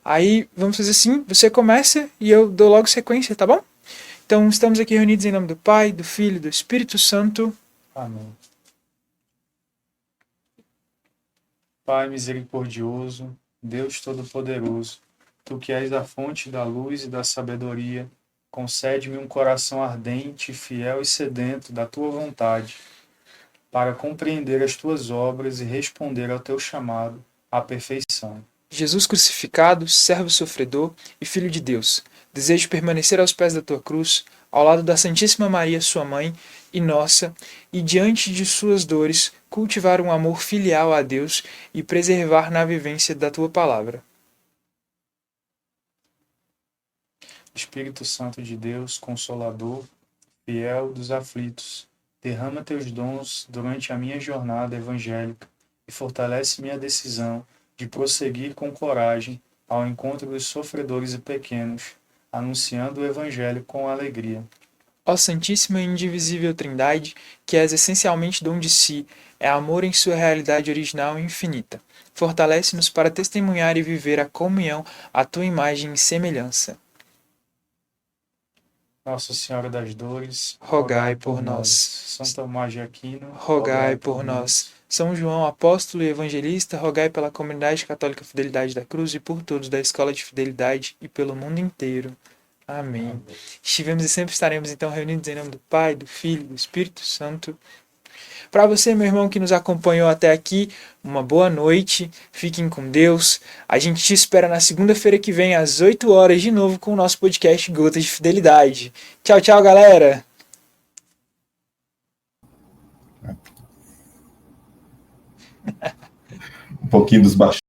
Aí, vamos fazer assim, você começa e eu dou logo sequência, tá bom? Então, estamos aqui reunidos em nome do Pai, do Filho e do Espírito Santo.
Amém. Pai misericordioso, Deus Todo-Poderoso, Tu que és a fonte da luz e da sabedoria, concede-me um coração ardente, fiel e sedento da Tua vontade, para compreender as Tuas obras e responder ao Teu chamado à perfeição.
Jesus crucificado, servo sofredor e Filho de Deus, desejo permanecer aos pés da Tua cruz, ao lado da Santíssima Maria, Sua Mãe e nossa, e diante de Suas dores, cultivar um amor filial a Deus e preservar na vivência da Tua palavra.
Espírito Santo de Deus, Consolador, fiel dos aflitos, derrama Teus dons durante a minha jornada evangélica e fortalece minha decisão de prosseguir com coragem ao encontro dos sofredores e pequenos, anunciando o Evangelho com alegria.
Ó Santíssima e Indivisível Trindade, que és essencialmente dom de si, é amor em sua realidade original e infinita. Fortalece-nos para testemunhar e viver a comunhão à Tua imagem e semelhança.
Nossa Senhora das Dores,
rogai por nós.
São Tomás de Aquino,
rogai por nós. São João, apóstolo e evangelista, rogai pela comunidade católica Fidelidade da Cruz e por todos da Escola de Fidelidade e pelo mundo inteiro. Amém. Estivemos e sempre estaremos então reunidos em nome do Pai, do Filho e do Espírito Santo. Para você, meu irmão, que nos acompanhou até aqui, uma boa noite, fiquem com Deus. A gente te espera na segunda-feira que vem, às 8 horas, de novo, com o nosso podcast Gotas de Fidelidade. Tchau, tchau, galera!
Um pouquinho dos baixos.